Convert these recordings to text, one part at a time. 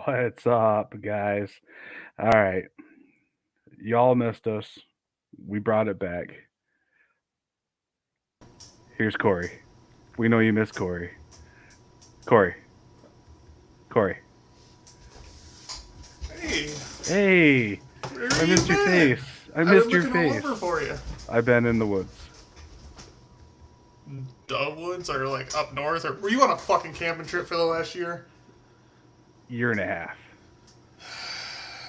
What's up, guys? All right, y'all missed us. We brought it back. Here's Corey. We know you miss Corey. Corey. Corey. Hey, Hey, where I you missed your been? face. I I've been missed your looking all face. over for you. I've been in the woods. Woods or like up north, or were you on a fucking camping trip for the last year? Year and a half.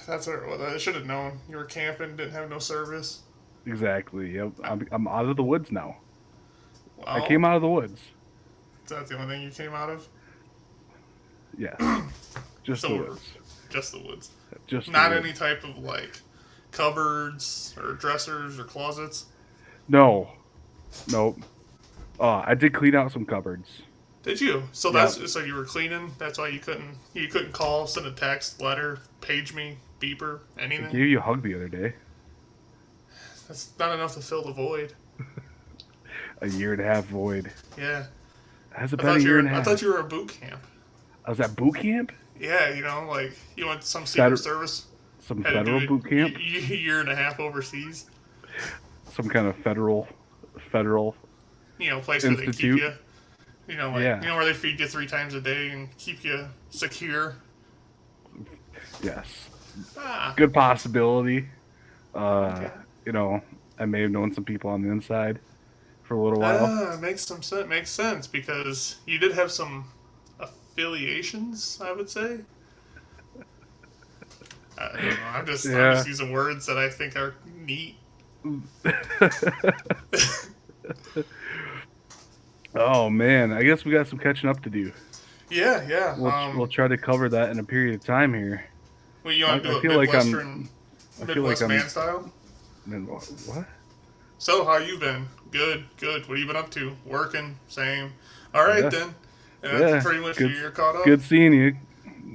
That's what it was. I should have known. You were camping, didn't have no service. Exactly. Yep. I'm out of the woods now. I Well, came out of the woods. is that the only thing you came out of? Yes. Just the So, woods. just the woods. Just the Not woods. any type of like cupboards or dressers or closets. No. Nope. I did clean out some cupboards. Did you? So Yeah. that's so you were cleaning. That's why you couldn't call, send a text, letter, page me, beeper, I anything. gave you a hug the other day. That's not enough to fill the void. A year and a half void. Yeah. Has it I been a thought you year were. and a I half? thought you were at boot camp. I was at boot camp? Yeah, like you went to some secret Feder- service. Some Had to federal do boot camp? a year and a half overseas. Some kind of federal Place where they keep institute? you. Yeah. Where they feed you 3 times a day and keep you secure. Yes. Ah, Good possibility. okay. I may have known some people on the inside for a little while. Makes some sense. Makes sense because you did have some affiliations, I would say. I don't know. I'm Yeah. just using words that I think are neat. Oh man, I guess we got some catching up to do. Yeah. We'll try to cover that in a period of time here. Well, you want to I do it feel like Midwestern, I feel like Midwest I'm. man style? What? So, how you been? Good. What have you been up to? Working? Same. All right, Yeah. then. Yeah. That's pretty much Good. you're caught up? Good seeing you.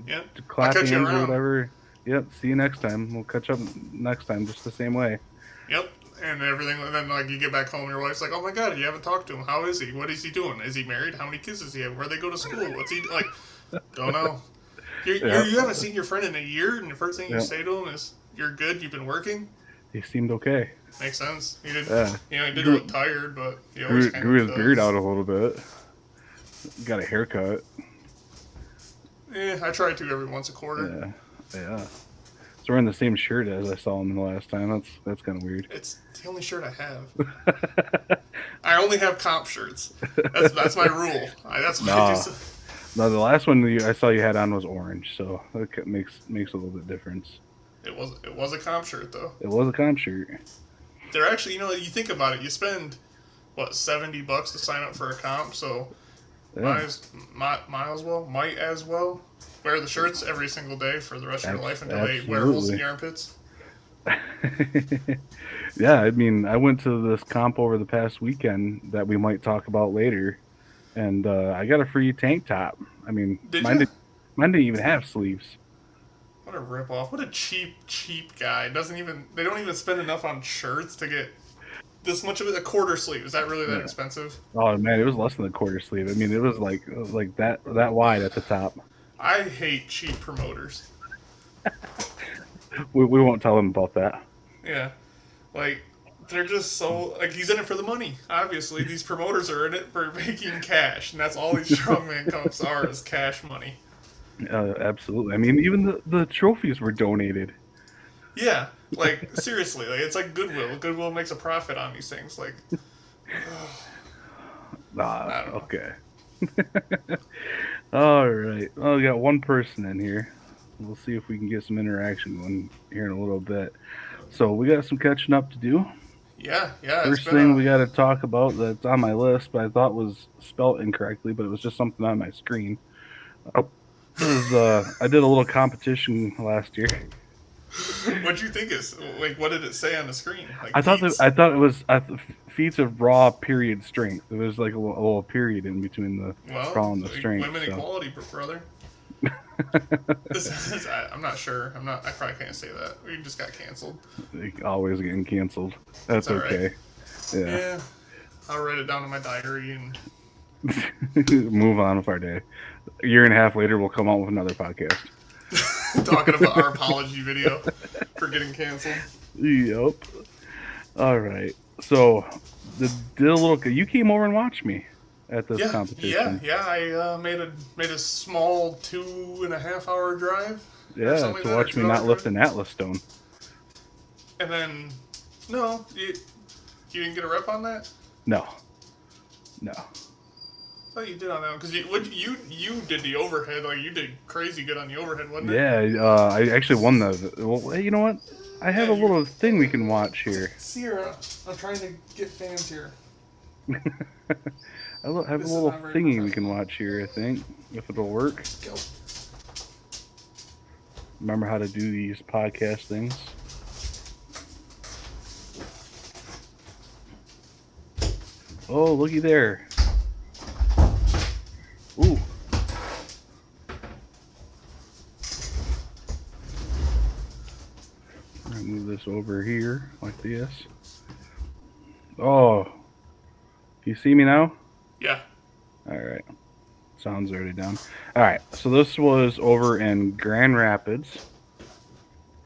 Yep. I'll Clap catch hands you or around. whatever. Yep. See you next time. We'll catch up next time, just the same way. Yep. And everything. And then, you get back home, your wife's like, oh my god, you haven't talked to him. How is he? What is he doing? Is he married? How many kids does he have? Where they go to school? What's he like? Don't know. You haven't seen your friend in a year, and the first thing you say to him is, you're good, you've been working? He seemed okay. Makes sense. He didn't. Yeah. He did look tired, but he always kind Grew of his beard out a little bit. Got a haircut. I try to every once a quarter. Yeah. He's wearing the same shirt as I saw him the last time. That's kind of weird. It's the only shirt I have. I only have comp shirts. That's my rule. That's what I do. No, the last one I saw you had on was orange, so that makes a little bit difference. It was a comp shirt though. It was a comp shirt. They're actually, you think about it, you spend what $70 to sign up for a comp, so might as well wear the shirts every single day for the rest of your life until they wear holes in your armpits. Yeah, I mean, I went to this comp over the past weekend that we might talk about later, and I got a free tank top. I mean, mine didn't even have sleeves. What a ripoff! What a cheap guy! They don't even spend enough on shirts to get this much of it. A quarter sleeve, is that really that expensive? Oh man, it was less than a quarter sleeve. I mean, it was like that wide at the top. I hate cheap promoters. We won't tell them about that. Yeah. They're just so... he's in it for the money. Obviously, these promoters are in it for making cash, and that's all these strongman cups are, is cash money. Absolutely. I mean, even the trophies were donated. Yeah. Seriously. It's like Goodwill. Goodwill makes a profit on these things. Okay. All right. Well, we got one person in here. We'll see if we can get some interaction going here in a little bit. So we got some catching up to do. Yeah. First thing we got to talk about that's on my list, but I thought was spelt incorrectly, but it was just something on my screen. I did a little competition last year. What'd you think what did it say on the screen? I thought it was feats of raw period strength. There was like a little period in between the raw and the strength. Women equality, brother. I'm not sure. I probably can't say that. We just got canceled. Always getting canceled. That's okay. Right. Yeah. I'll write it down in my diary and move on with our day. A year and a half later, we'll come out with another podcast. talking about our apology video for getting canceled. Yep. All right. So did a little. You came over and watched me at this Yeah, yeah, competition. yeah. I made a small 2.5 hour drive or Yeah, something like to that, or watch me 2 hour not lift drive, an Atlas stone. and then no, you didn't get a rep on that. No, no. I thought you did on that one because you did the overhead, like you did crazy good on the overhead, wasn't it? Yeah, I actually won the. Well, hey, you know what? I have Yeah, a you. little thing we can watch here. Sierra, I'm trying to get fans here. Have a This is little not very thingy we can professional. watch here. I think if it'll work. Go. Remember how to do these podcast things. Oh, looky there. Ooh. I'm gonna move this over here like this. Oh, you see me now? Yeah, All right. Sound's already down. All right. So this was over in Grand Rapids.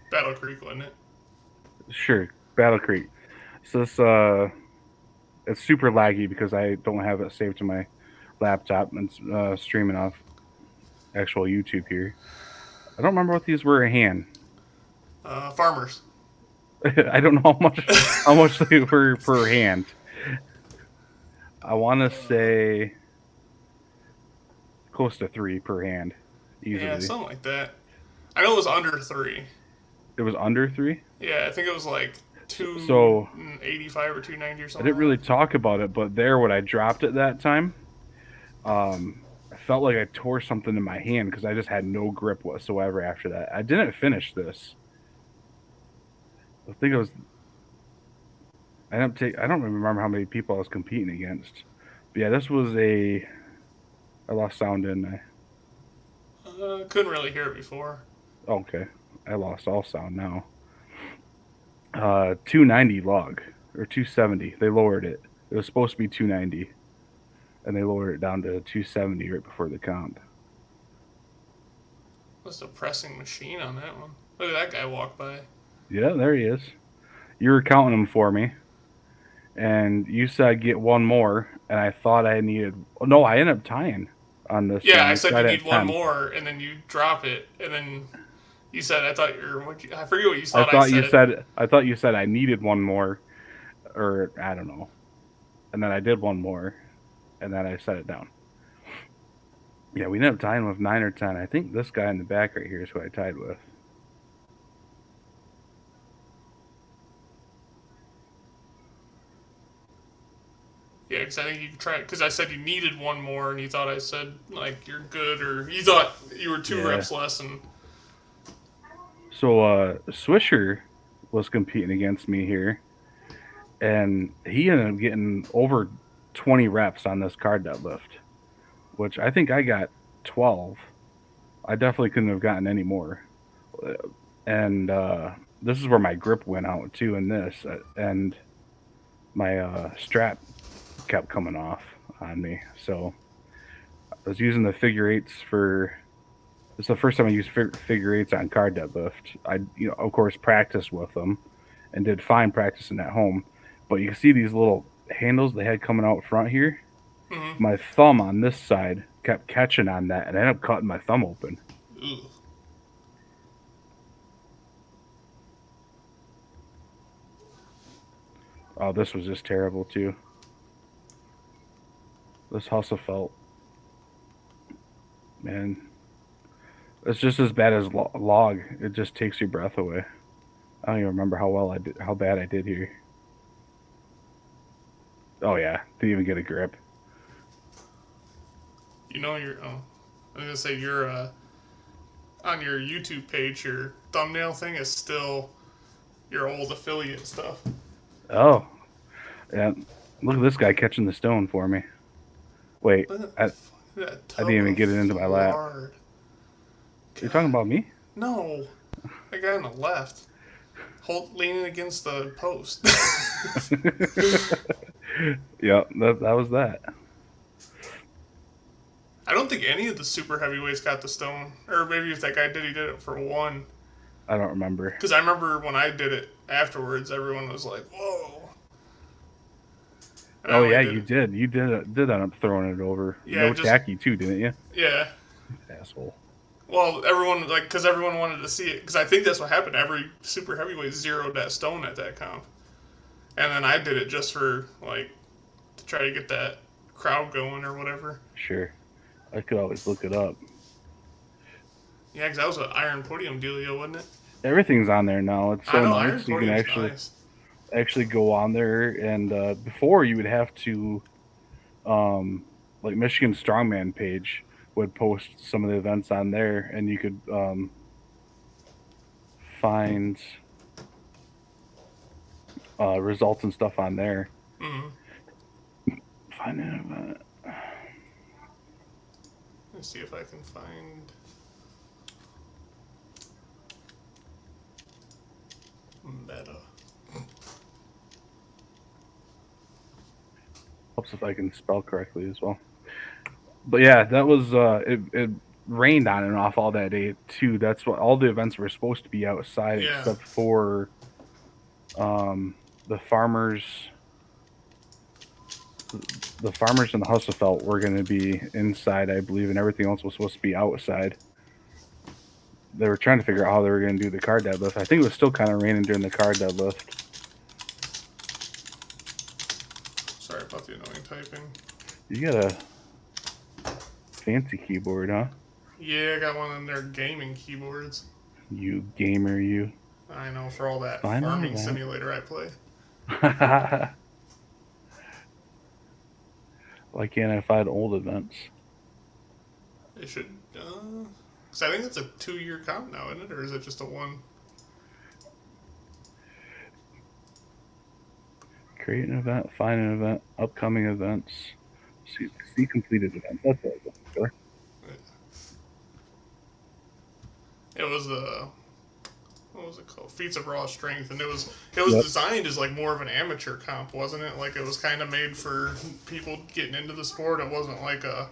Battle Creek, wasn't it? Sure, Battle Creek. So this it's super laggy because I don't have it saved to my laptop and streaming off actual YouTube here. I don't remember what these were in hand. Farmers. I don't know how much they were per hand. I want to say close to 3 per hand, Yeah, easily. something like that. I know it was under 3. It was under 3. Yeah, I think it was like So 285 or 290 or I something didn't like really that. talk about it, but there when I dropped it that time, I felt like I tore something in my hand because I just had no grip whatsoever after that. I didn't finish this. I think it was. I don't remember how many people I was competing against. But yeah, this was a. I lost sound, didn't I? Couldn't really hear it before. Okay, I lost all sound now. 290 log or 270. They lowered it. It was supposed to be 290, and they lowered it down to 270 right before the comp. That's a pressing machine on that one. Look at that guy walk by. Yeah, there he is. You were counting them for me, and you said get one more, and I thought I needed. No, I ended up tying on this Yeah, thing. I We said you tied at need one 10. more, and then you drop it, and then you said I thought you're. I forget what you I thought I thought you said. said I thought you said I needed one more, or I don't know, and then I did one more, and then I set it down. Yeah, we ended up tying with 9 or 10. I think this guy in the back right here is who I tied with. Yeah, because I think you tried. Because I said you needed one more, and you thought I said like you're good, or you thought you were two Yeah. reps less, and So Swisher was competing against me here, and he ended up getting over 20 reps on this card deadlift, which I think I got 12. I definitely couldn't have gotten any more. And this is where my grip went out too in this, and my strap kept coming off on me. So I was using the figure eights for. It's the first time I used figure eights on card deadlift. I, of course, practiced with them and did fine practicing at home. But you can see these little handles they had coming out front here. mm-hmm. My thumb on this side kept catching on that, and I ended up cutting my thumb open. Ugh. Oh, this was just terrible too. This hustle felt, man, it's just as bad as log. It just takes your breath away. I don't even remember how well I did, how bad I did here. Oh yeah, didn't even get a grip. You know you're. Oh, I was gonna say you're on your YouTube page. Your thumbnail thing is still your old affiliate stuff. Oh, yeah. Look at this guy catching the stone for me. Wait, Look at I that I didn't tub even of get it into my lap. lard. You're talking God, about me? no, that guy on the left, leaning against the post. Yeah, that was that. I don't think any of the super heavyweights got the stone, or maybe if that guy did, he did it for one. I don't remember. Because I remember when I did it afterwards, everyone was like, "Whoa!" And I Oh only yeah, did you it. did. You did end up throwing it over. Yeah, No just tacky too, didn't you? yeah. Asshole. Well, everyone like because everyone wanted to see it because I think that's what happened. Every super heavyweight zeroed that stone at that comp, and then I did it just for like to try to get that crowd going or whatever. Sure. I could always look it up. Yeah, because that was an Iron Podium dealio, wasn't it? Everything's on there now. It's I so know Iron nice. You can Podium's actually nice. go on there, and before you would have to um, like Michigan Strongman page would post some of the events on there, and you could find results and stuff on there. Mm-hmm. Find an event. Let's see if I can find meta. Helps if I can spell correctly as well. But yeah, that was it rained on and off all that day too. That's what all the events were supposed to be outside Yeah. except for the farmers the farmers and the Husselfeld were going to be inside, I believe, and everything else was supposed to be outside. They were trying to figure out how they were going to do the car deadlift. I think it was still kind of raining during the car deadlift. Sorry about the annoying typing. You got a fancy keyboard, huh? Yeah, I got one of their gaming keyboards. You gamer, you. I know for all that Final farming simulator I play. event. Why can't I find old events? They should. Cause I think it's a 2-year comp now, isn't it, or is it just a one? Create an event, find an event, upcoming events, see completed events. That's what I was looking for. It was the what was it called? Feats of Raw Strength, and it was Yep. designed as like more of an amateur comp, wasn't it? Like it was kind of made for people getting into the sport. It wasn't like a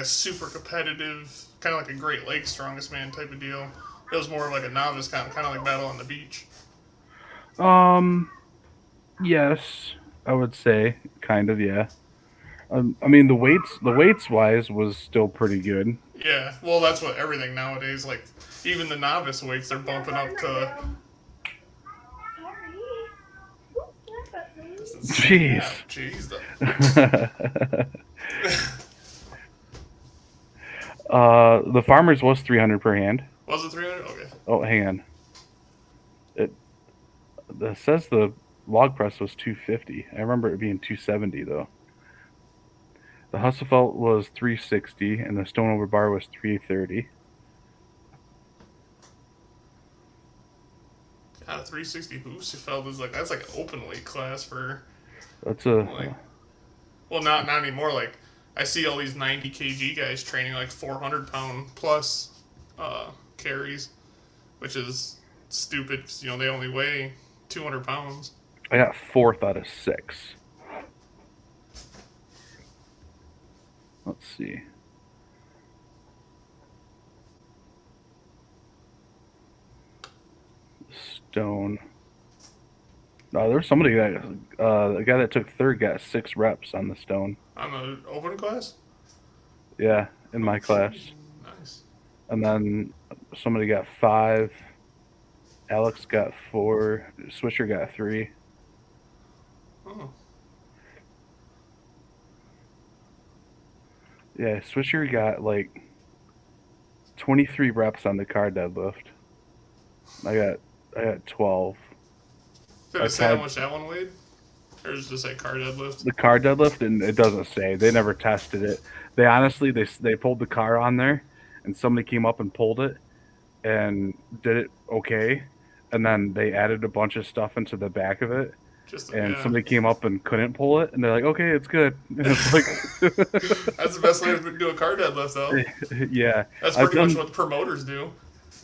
super competitive, kind of like a Great Lakes Strongest Man type of deal. It was more of like a novice comp, kind of like Battle on the Beach. Um, yes, I would say kind of, yeah. I mean the weights wise was still pretty good. Yeah, well, that's what everything nowadays. Like even the novice weights, they're bumping up to. This is Jeez. yeah, jeez though. The farmers was 300 per hand. Was it 300? Okay. Oh, hang on. It, it says the log press was 250. I remember it being 270 though. The Husselfeld was 360, and the stone over bar was 330. God, a 360 Husefeld is like that's like an open weight class for That's a like well not anymore. Like I see all these 90 kg guys training like 400-pound plus carries, which is stupid because they only weigh 200 pounds. I got fourth out of six. Let's see. Stone. No, there was somebody that the guy that took third got 6 reps on the stone. On the open class? Yeah, in Oh, my class. jeez. Nice. And then somebody got 5. Alex got 4. Swisher got 3. Oh, Yeah, Swisher got like 23 reps on the car deadlift. I got 12. did I it say how tried much that one weighed? Or is it just say car deadlift? the car deadlift, and it doesn't say. They never tested it. They honestly they pulled the car on there, and somebody came up and pulled it and did it okay, and then they added a bunch of stuff into the back of it, Just and yeah. somebody came up and couldn't pull it, and they're like, okay, it's good. And it's like, That's the best way to do a car deadlift, though. yeah, That's I've pretty much done what the promoters do.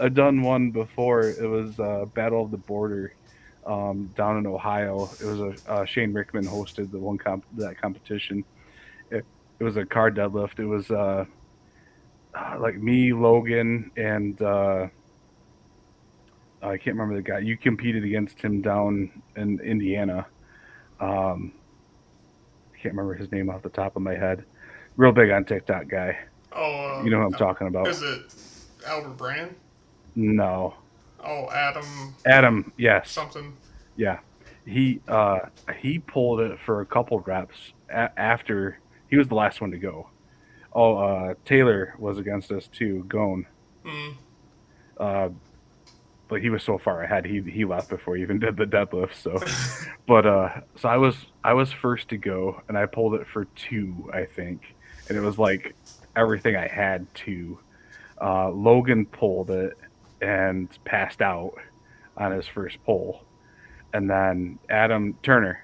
I've done one before. It was Battle of the Border down in Ohio. It was a Shane Rickman hosted the that competition. It, it was a car deadlift. It was like me, Logan, and I can't remember the guy. You competed against him down in Indiana. Um, I can't remember his name off the top of my head. Real big on TikTok guy. Oh, You know who I'm talking about? is it Albert Brand? No, Oh, Adam Adam. Yes, something. yeah. He uh he pulled it for a couple reps after he was the last one to go. Oh, Taylor was against us too. Gone. Mm, Uh, but he was so far ahead. He left before he even did the deadlift. So I was first to go, and I pulled it for two, I think, and it was like everything I had to. Logan pulled it and passed out on his first pull, and then Adam Turner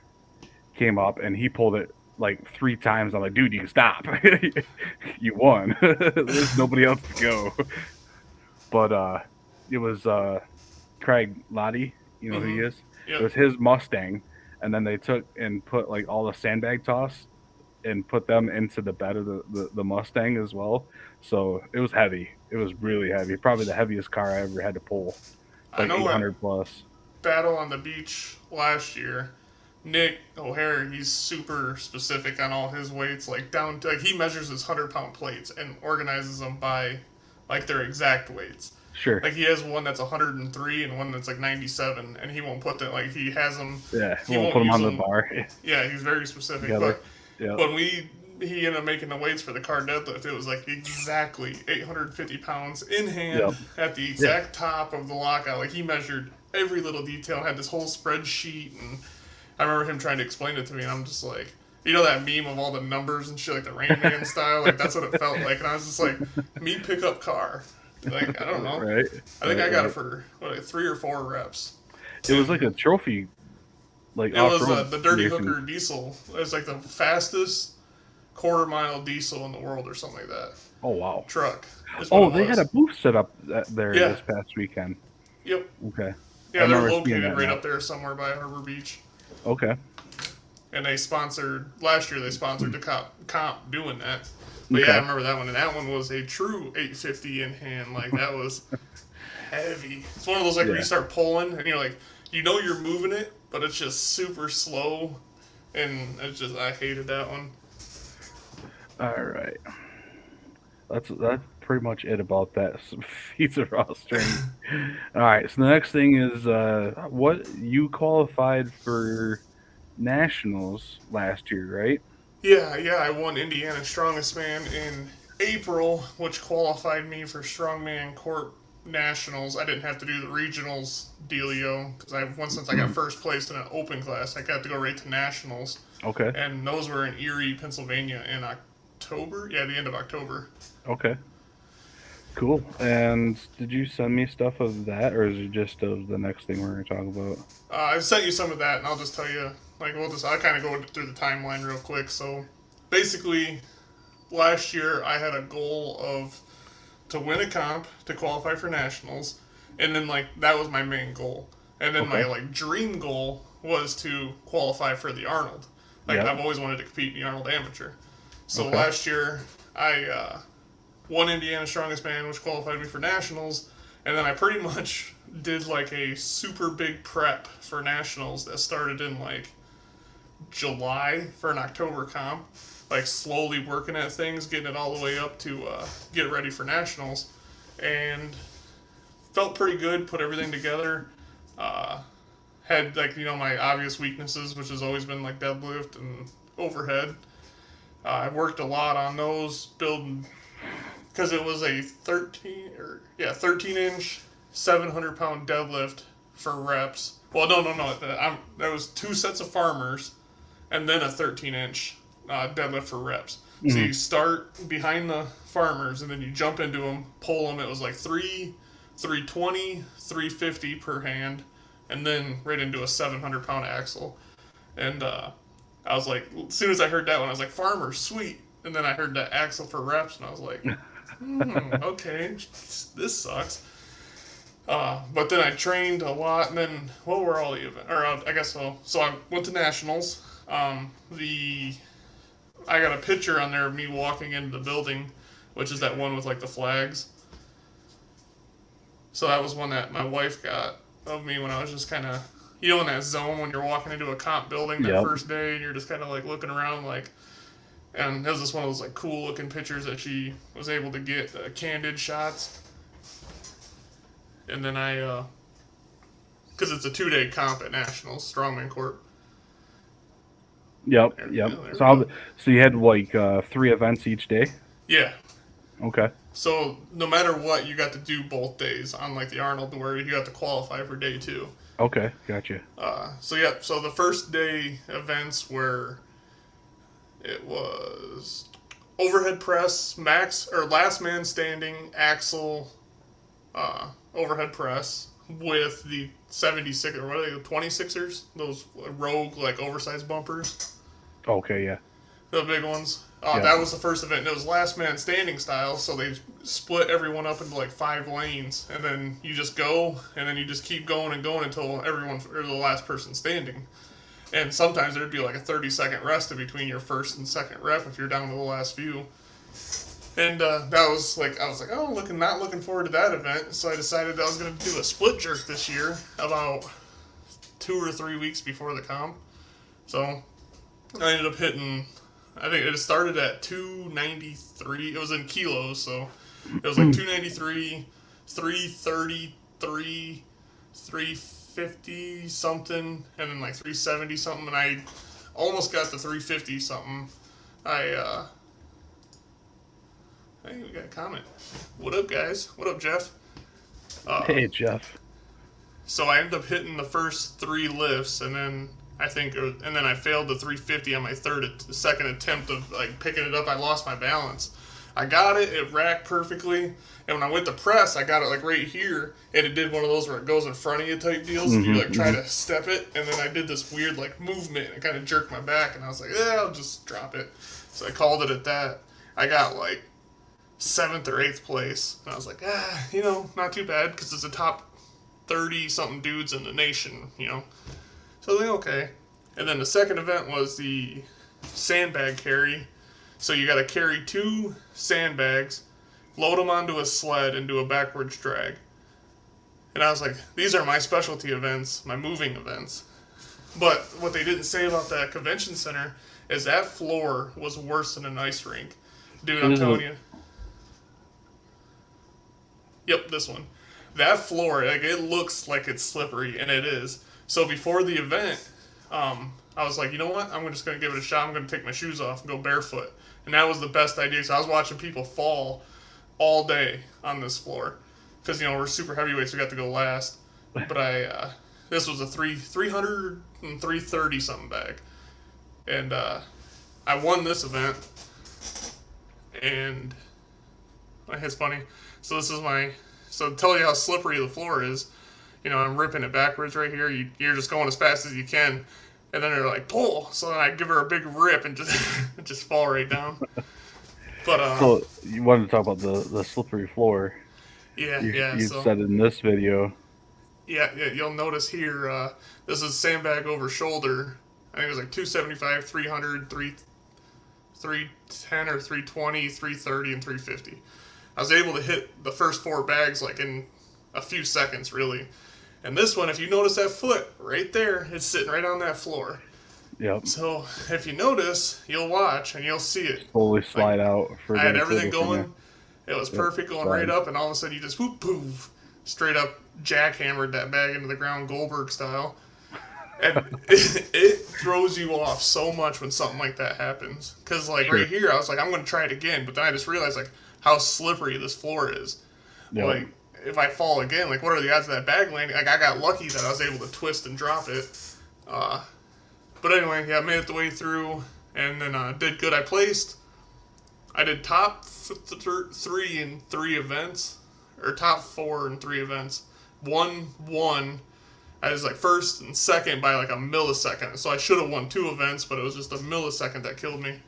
came up and he pulled it like three times. I'm like, dude, you can stop. You won. There's nobody else to go. But it was Craig Lottie. You know who he mm-hmm. is? It Yep. was his Mustang, and then they took and put like all the sandbag toss and put them into the bed of the Mustang as well. So it was heavy. It was really heavy. Probably the heaviest car I ever had to pull. It's I like know at 800 plus. Battle on the Beach last year, Nick O'Hare, he's super specific on all his weights. Like down, to, like he measures his 100 pound plates and organizes them by like their exact weights. Sure. Like he has one that's 103 and one that's like 97, and he won't put that. Like he has them, Yeah, we he won't won't put them use on the them. bar Yeah, he's very specific. together. But Yep. when he ended up making the weights for the car deadlift, it was like exactly 850 pounds in hand Yep. at the Yeah. exact top of the lockout. Like he measured every little detail, had this whole spreadsheet, and I remember him trying to explain it to me, and I'm just like, you know that meme of all the numbers and shit, like the Rain Man style, like that's what it felt like, and I was just like, me pick up car, like I don't know, Right. I think Right. I got it Right. for what, like 3 or 4 reps, It was like and a trophy, like it off was road the Dirty racing. Hooker diesel. It was like the fastest quarter-mile diesel in the world or something like that. Oh wow. Truck is what Oh, it they had a was. booth set up there Yeah. this past weekend. Yep. Okay. I Yeah, they're remember seeing located that right now. up there somewhere by Harbor Beach. Okay. And they sponsored last year. They sponsored the comp doing that. But yeah, I Okay. remember that one, and that one was a true 850 in hand. Like that was heavy. It's one of those like where you Yeah. start pulling, and you're like, you know, you're moving it, but it's just super slow, and it's just I hated that one. All right. That's pretty much it about that pizza raw strength. All right. So the next thing is what you qualified for nationals last year, right? Yeah, yeah, I won Indiana's Strongest Man in April, which qualified me for Strongman Corp Nationals. I didn't have to do the regionals dealio because I once since I got first place in an open class, I got to go right to nationals, Okay. and those were in Erie, Pennsylvania, in October. Yeah, the end of October. Okay. Cool. And did you send me stuff of that, or is it just of the next thing we're going to talk about? I sent you some of that, and I'll just tell you. Like, I'll kind of go through the timeline real quick. So, basically, last year I had a goal of to win a comp to qualify for nationals, and then like that was my main goal. And then my Okay. like dream goal was to qualify for the Arnold. Like Yep. I've always wanted to compete in the Arnold Amateur. So Okay. last year I won Indiana Strongest Man, which qualified me for nationals, and then I pretty much did like a super big prep for nationals that started in like July for an October comp, like slowly working at things, getting it all the way up to get ready for nationals, and felt pretty good. Put everything together. Uh, had like my obvious weaknesses, which has always been like deadlift and overhead. I worked a lot on those building because it was a 13 inch 700 pound deadlift for reps. Well, no. There was two sets of farmers and then a 13 inch deadlift for reps. So Hmm. you start behind the farmers and then you jump into them, pull them. It was like 320, 350 per hand, and then right into a 700 pound axle. And I was like, as soon as I heard that one, I was like, farmers, sweet. And then I heard that axle for reps, and I was like, okay, this sucks. But then I trained a lot, and then what were all the events? Or I guess so. So I went to nationals. The I got a picture on there of me walking into the building which is that one with like the flags. So that was one that my wife got of me when I was just kind of, in that zone when you're walking into a comp building that Yep. first day and you're just kind of like looking around like, and it was just one of those like cool looking pictures that she was able to get candid shots. And then because it's a 2 day comp at Nationals Strongman Court. Yep. There we Yep. go. There So we go. so you had like 3 events each day. Yeah. Okay. So no matter what, you got to do both days on like the Arnold, where you got to qualify for day two. Okay. Gotcha. So yeah. So the first day events were, it was overhead press, max or last man standing, axle, overhead press with the 76 or what are they, 26ers? Those rogue like oversized bumpers. Okay. Yeah. The big ones. Yeah. That was the first event. And it was last man standing style, so they split everyone up into like 5 lanes, and then you just go, and then you just keep going and going until everyone or the last person standing. And sometimes there'd be like a 30-second rest in between your first and second rep if you're down to the last few. And that was like, I was like, oh, not looking forward to that event. So I decided I was going to do a split jerk this year, about 2 or 3 weeks before the comp. So I ended up hitting, I think it started at 293. It was in kilos, so it was like 293, 333, 350 something, and then like 370 something, and I almost got the 350 something. Hey, we got a comment. What up, guys? What up, Jeff? Hey, Jeff. So I ended up hitting the first 3 lifts, and then and then I failed the 350 on my second attempt of like picking it up. I lost my balance. I got it. It racked perfectly. And when I went to press, I got it like right here, and it did one of those where it goes in front of you type deals, and you like try to step it, and then I did this weird like movement, and it kind of jerked my back, and I was like, yeah, I'll just drop it. So I called it at that. I got like 7th or 8th place, and I was like, not too bad, because it's the top 30 something dudes in the nation. So I was like, okay. And then the second event was the sandbag carry. So you got to carry 2 sandbags, load them onto a sled, and do a backwards drag. And I was like, these are my specialty events, my moving events. But what they didn't say about that convention center is that floor was worse than an ice rink. Dude, So I'm this telling is you. Yep, this one. That floor, like, it looks like it's slippery, and it is. So before the event, I was like, you know what? I'm just going to give it a shot. I'm going to take my shoes off and go barefoot. And that was the best idea. So I was watching people fall all day on this floor. Because, we're super heavyweights. We got to go last. But this was a 300 and 330 something bag. And I won this event. And it's funny. So this is so to tell you how slippery the floor is, I'm ripping it backwards right here. You're just going as fast as you can, and then they're like, pull. So then I give her a big rip and just just fall right down. But so you wanted to talk about the slippery floor. yeah. You So said in this video. yeah, you'll notice here. This is sandbag over shoulder. I think it was like 275, 300, 310 or 320, 330, and 350. I was able to hit the first 4 bags like in a few seconds, really. And this one, if you notice that foot right there, it's sitting right on that floor. Yep. So if you notice, you'll watch and you'll see it. Slowly slide out for. I had the everything from going. you. It was Yep, perfect going slide. right up, and all of a sudden you just whoop poof, straight up jackhammered that bag into the ground Goldberg style. And it throws you off so much when something like that happens. Because like Sure. right here, I was like, I'm going to try it again, but then I just realized like how slippery this floor is. Yep. Like if I fall again, like what are the odds of that bag landing? Like I got lucky that I was able to twist and drop it. But anyway, yeah, I made it the way through, and then did good. I did top 3 in 3 events, or top 4 in 3 events. Won. I was like first and second by like a millisecond. So I should have won 2 events, but it was just a millisecond that killed me.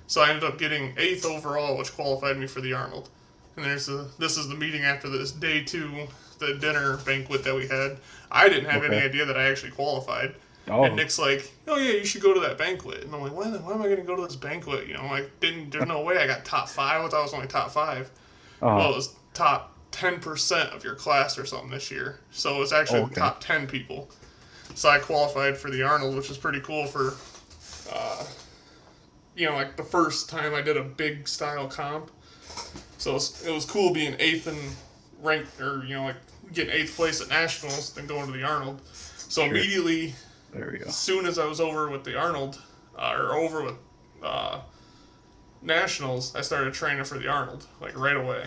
So I ended up getting 8th overall, which qualified me for the Arnold. And this is the meeting after this day 2, the dinner banquet that we had. I didn't have any idea that I actually qualified. And Oh, Nick's like, "Oh yeah, you should go to that banquet." And I'm like, "Why am I going to go to this banquet?" You know, like didn't there's no way I got top five. I thought I was only top five. uh, Well, it was top 10% of your class or something this year. So it was actually the okay, top 10 people. So I qualified for the Arnold, which was pretty cool for, like the first time I did a big style comp. So it was cool being eighth and ranked, or like getting eighth place at nationals, then going to the Arnold. So sure. immediately, There we as go. soon as I was over with the Arnold, or over with uh, nationals, I started training for the Arnold like right away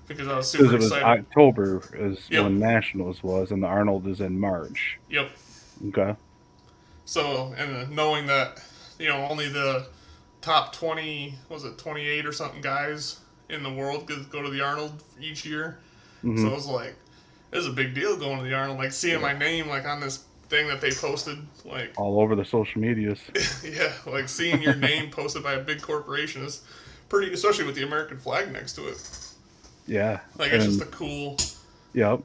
because I was Because super it was excited. October is Yep, when Nationals was, and the Arnold is in March. yep. Okay. So and knowing that only the top 20, was it 28 or something guys in the world go to the Arnold each year. So Hmm. it was like it was a big deal going to the Arnold, like seeing Yeah. my name like on this thing that they posted, like All over the social medias. yeah, like seeing your name posted by a big corporation is pretty, especially with the American flag next to it. Yeah. Like it's just And a cool. yep.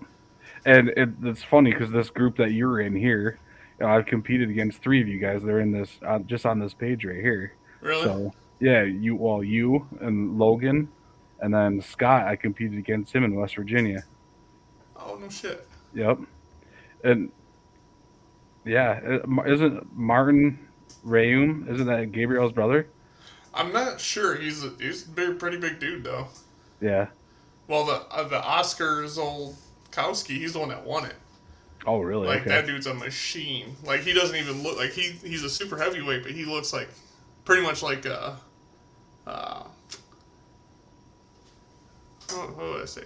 And it's funny because this group that you're in here, I've competed against three of you guys. They're in this just on this page right here. Really? So yeah, you and Logan, and then Scott. I competed against him in West Virginia. Oh no shit. Yep. And yeah, isn't Martin Rayum? Isn't that Gabriel's brother? I'm not sure. He's a pretty big dude though. Yeah. Well, the Oscars old Kowski, he's the one that won it. Oh, really? Like Okay. that dude's a machine. Like he doesn't even look like he's a super heavyweight, but he looks like pretty much like uh what would I say?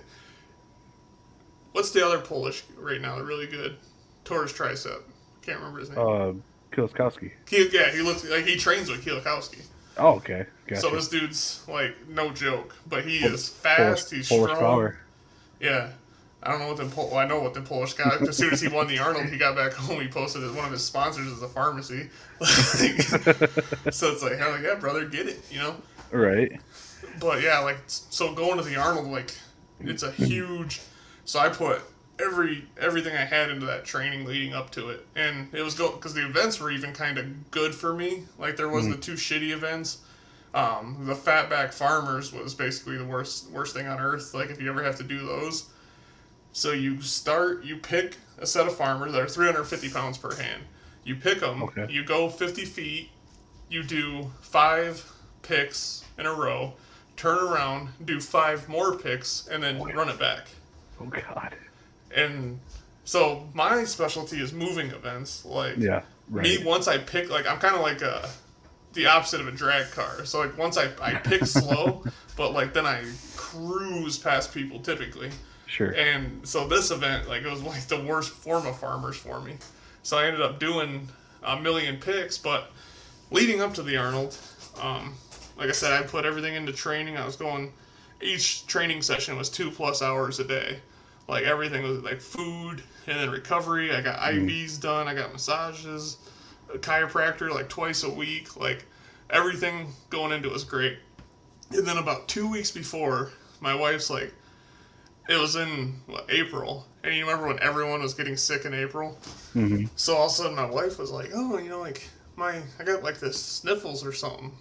What's the other Polish right now? Really good. Torres tricep. Can't remember his name. Uh, Kielskowski. Yeah, he looks like he trains with Kielikowski. Oh, okay. So Gotcha. this dude's like no joke, but he Pol- is Polish fast. He's Polish strong. power. Yeah, I don't know what the well, I know what the Polish guy. As soon as he won the Arnold, he got back home. He posted that one of his sponsors is a pharmacy. Like, so it's like, hell yeah, brother, get it. Right. But yeah, like so going to the Arnold, like it's a huge. So I put everything I had into that training leading up to it, and it was go because the events were even kind of good for me. Like there wasn't the two shitty events. The fatback farmers was basically the worst thing on earth. Like if you ever have to do those, so you pick a set of farmers that are 350 pounds per hand. You pick them. Okay. You go 50 feet. You do 5 picks in a row. Turn around, do 5 more picks, and then run it back. Oh God. And so my specialty is moving events. Like Yeah. me, Right. once I pick, like I'm kind of like the opposite of a drag car. So like once I pick slow, but like then I cruise past people typically. Sure. And so this event, like it was like the worst form of farmers for me. So I ended up doing a million picks, but leading up to the Arnold, like I said, I put everything into training. I was going, each training session was 2+ hours a day. Like everything was like food and then recovery. I got Mm. IVs done. I got massages, a chiropractor like twice a week. Like everything going into it was great. And then about 2 weeks before, my wife's like, it was in April, and you remember when everyone was getting sick in April. Hmm. So all of a sudden, my wife was like, "Oh, like I got like this sniffles or something."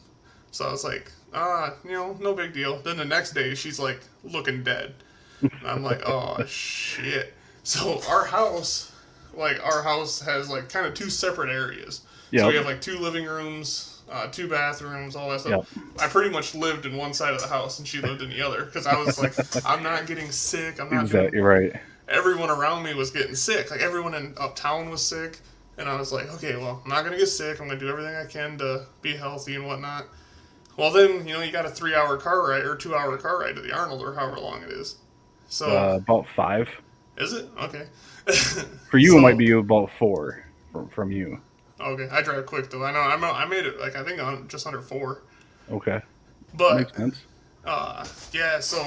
So I was like, no big deal. Then the next day, she's like looking dead. And I'm like, oh shit. So our house has like kind of two separate areas. So we Yep. have like 2 living rooms, 2 bathrooms, all that stuff. Yep. I pretty much lived in one side of the house and she lived in the other because I was like, I'm not getting sick. I'm not doing. Exactly right. Everyone around me was getting sick. Like everyone in uptown was sick. And I was like, okay, well, I'm not going to get sick. I'm going to do everything I can to be healthy and whatnot. Well, then, you got a 3 hour car ride or 2 hour car ride to the Arnold or however long it is. So, About five. is it? Okay. For you, it might So, be about four from you. okay, I drive quick though. I know I made it like I think on just under 4. Okay. But Makes sense. yeah, so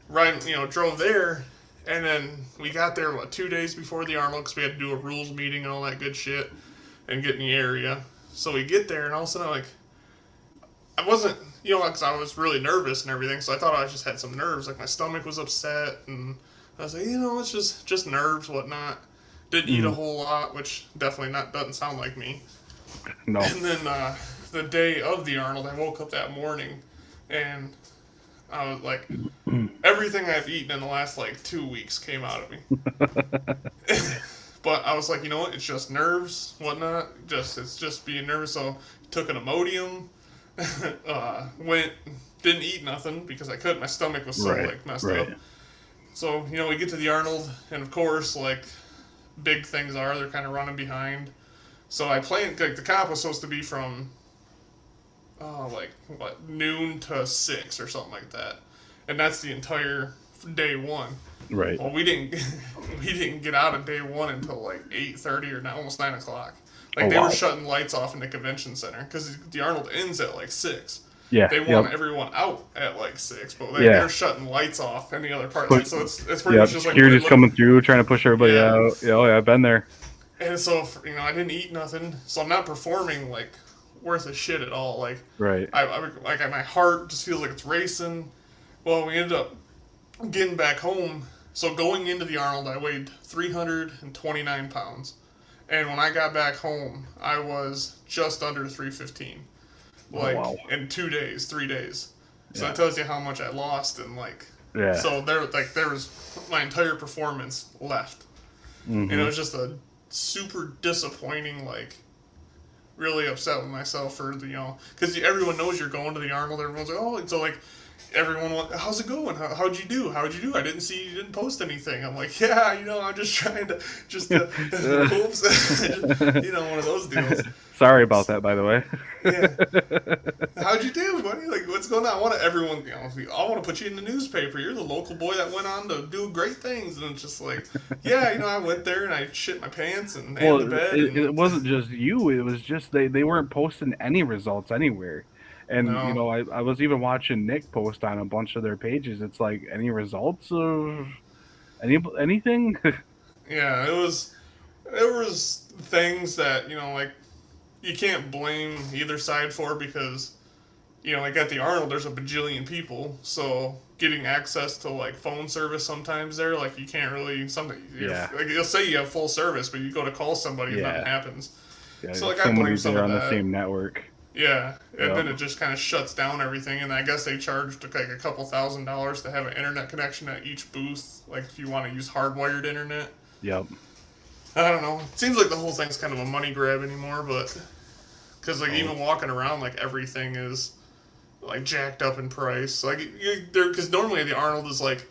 right, drove there, and then we got there 2 days before the Arnold because we had to do a rules meeting and all that good shit and get in the area. So we get there, and all of a sudden, like, I wasn't, because I was really nervous and everything, so I thought I just had some nerves. Like, my stomach was upset, and I was like, it's just nerves, whatnot. Didn't eat a Mhm. whole lot, which definitely not doesn't sound like me. No. And then the day of the Arnold, I woke up that morning, and I was like, everything I've eaten in the last like 2 weeks came out of me. But I was like, you know what? It's just nerves, whatnot. It's just being nervous. So took an Imodium, went didn't eat nothing because I couldn't. My stomach was so Right. like messed Right. up. So we get to the Arnold, and of course, like big things are, they're kind of running behind. So I planned like the comp was supposed to be from like what noon to 6 or something like that, and that's the entire day one. Right. Well, we didn't we didn't get out of day one until like 8:30 or not, almost 9 o'clock. Oh Like they were wow. shutting lights off in the convention center because the Arnold ends at like 6. Yeah. They Yep. want everyone out at like 6, but they're Yeah. shutting lights off in the other part. Like Put. so, it's pretty Yeah. much just like Security's coming through, trying to push everybody yeah. out. Yeah. Oh, yeah. I've been there. And so I didn't eat nothing, so I'm not performing like worth a shit at all. Like Right. my heart just feels like it's racing. Well, we ended up getting back home. So going into the Arnold, I weighed 329 pounds. And when I got back home, I was just under 315. Oh wow. Like in 2 days, 3 days. So Yeah. that tells you how much I lost and like Yeah. so there was my entire performance left. And it Hmm. was just a super disappointing like really upset with myself for because everyone knows you're going to the Arnold. Everyone's like, oh, and so like everyone, how's it going? How'd you do? How'd you do? I didn't see you didn't post anything. I'm like, yeah, I'm just trying to oops, one of those deals. Sorry about that, by the way. Yeah, how'd you do, buddy? Like, what's going on? I want everyone, I want to put you in the newspaper. You're the local boy that went on to do great things, and it's just like, yeah, I went there and I shit my pants and the Well, bed it and wasn't just you. It was just they weren't posting any results anywhere. And no, I was even watching Nick post on a bunch of their pages. It's like any results of anything. yeah, there was things that like you can't blame either side for because like at the Arnold there's a bajillion people, so getting access to like phone service sometimes there like you can't really something Yeah, like you'll say you have full service but you go to call somebody and nothing yeah, happens. yeah. So like I blame Somebody's some there of on the that. same network. Yeah, and Yep, then it just kind of shuts down everything, and I guess they charged like a couple $1,000s to have an internet connection at each booth, like if you want to use hardwired internet. yep. I don't know. It seems like the whole thing's kind of a money grab anymore, but because like Oh, even walking around, like everything is like jacked up in price. Like there, because normally the Arnold is like,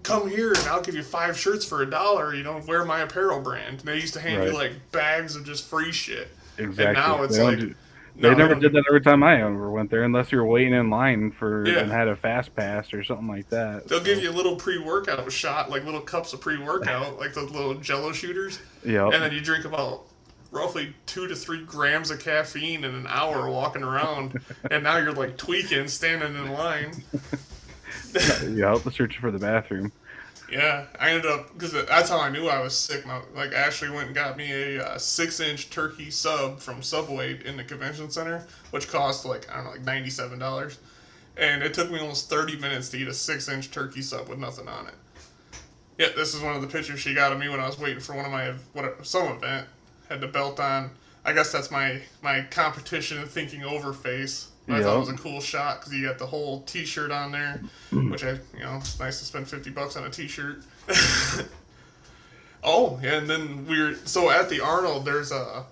come here and I'll give you 5 shirts for $1. Wear my apparel brand. And they used to hand you right. like bags of just free shit, and Exactly. now They it's don't like, do. They no, they never don't did do. that every time I ever went there, unless you were waiting in line for and Yeah, had a fast pass or something like that. they'll give So, you a little pre-workout shot, like little cups of pre-workout, like those little Jello shooters, yep. and then you drink about roughly 2 to 3 grams of caffeine in an hour walking around, and now you're like tweaking, standing in line. Yep. Searching for the bathroom. Yeah, I ended up because that's how I knew I was sick. Like Ashley went and got me a 6-inch turkey sub from Subway in the convention center, which cost like I don't know, like $97, and it took me almost 30 minutes to eat a 6-inch turkey sub with nothing on it. Yeah, this is one of the pictures she got of me when I was waiting for one of my some event. Had the belt on. I guess that's my competition thinking over face. I thought it Yep. was a cool shot because you got the whole T-shirt on there, which it's nice to spend $50 on a T-shirt. Oh, yeah, and then so at the Arnold. There's a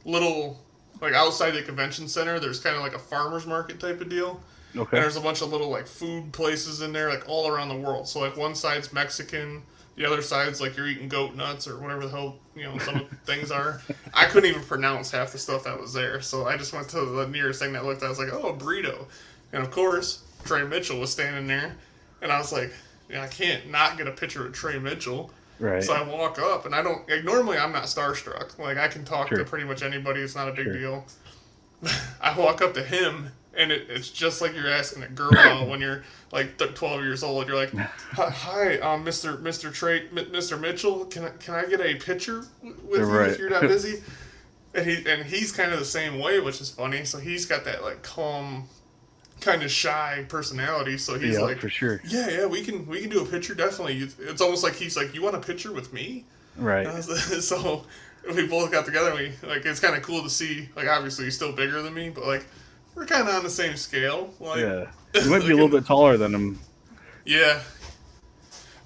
little like outside the convention center. There's kind of like a farmers market type of deal, and Okay. there's a bunch of little like food places in there, like all around the world. So like one side's Mexican, the other side's like you're eating goat nuts or whatever the hell some of the things are. I couldn't even pronounce half the stuff that was there, so I just went to the nearest thing that looked. I was like, oh, a burrito, and of course Trey Mitchell was standing there, and I was like, I can't not get a picture of Trey Mitchell. Right. So I walk up, and I don't like. Normally, I'm not starstruck. Like I can talk to Sure. pretty much anybody. It's not a big Sure. deal. I walk up to him, and it's just like you're asking a girl out when you're like 12 years old. You're like, "Hi, Mr. Mitchell. Can I get a picture with you if Right. you're not busy?" And he's kind of the same way, which is funny. So he's got that like calm, kind of shy personality. So he's Yep. like, For sure. "Yeah, we can do a picture definitely." It's almost like he's like, "You want a picture with me?" Right. So we both got together. And we like it's kind of cool to see. Like obviously he's still bigger than me, but like we're kind of on the same scale. Like Yeah. You might be a like little in bit taller than him. yeah.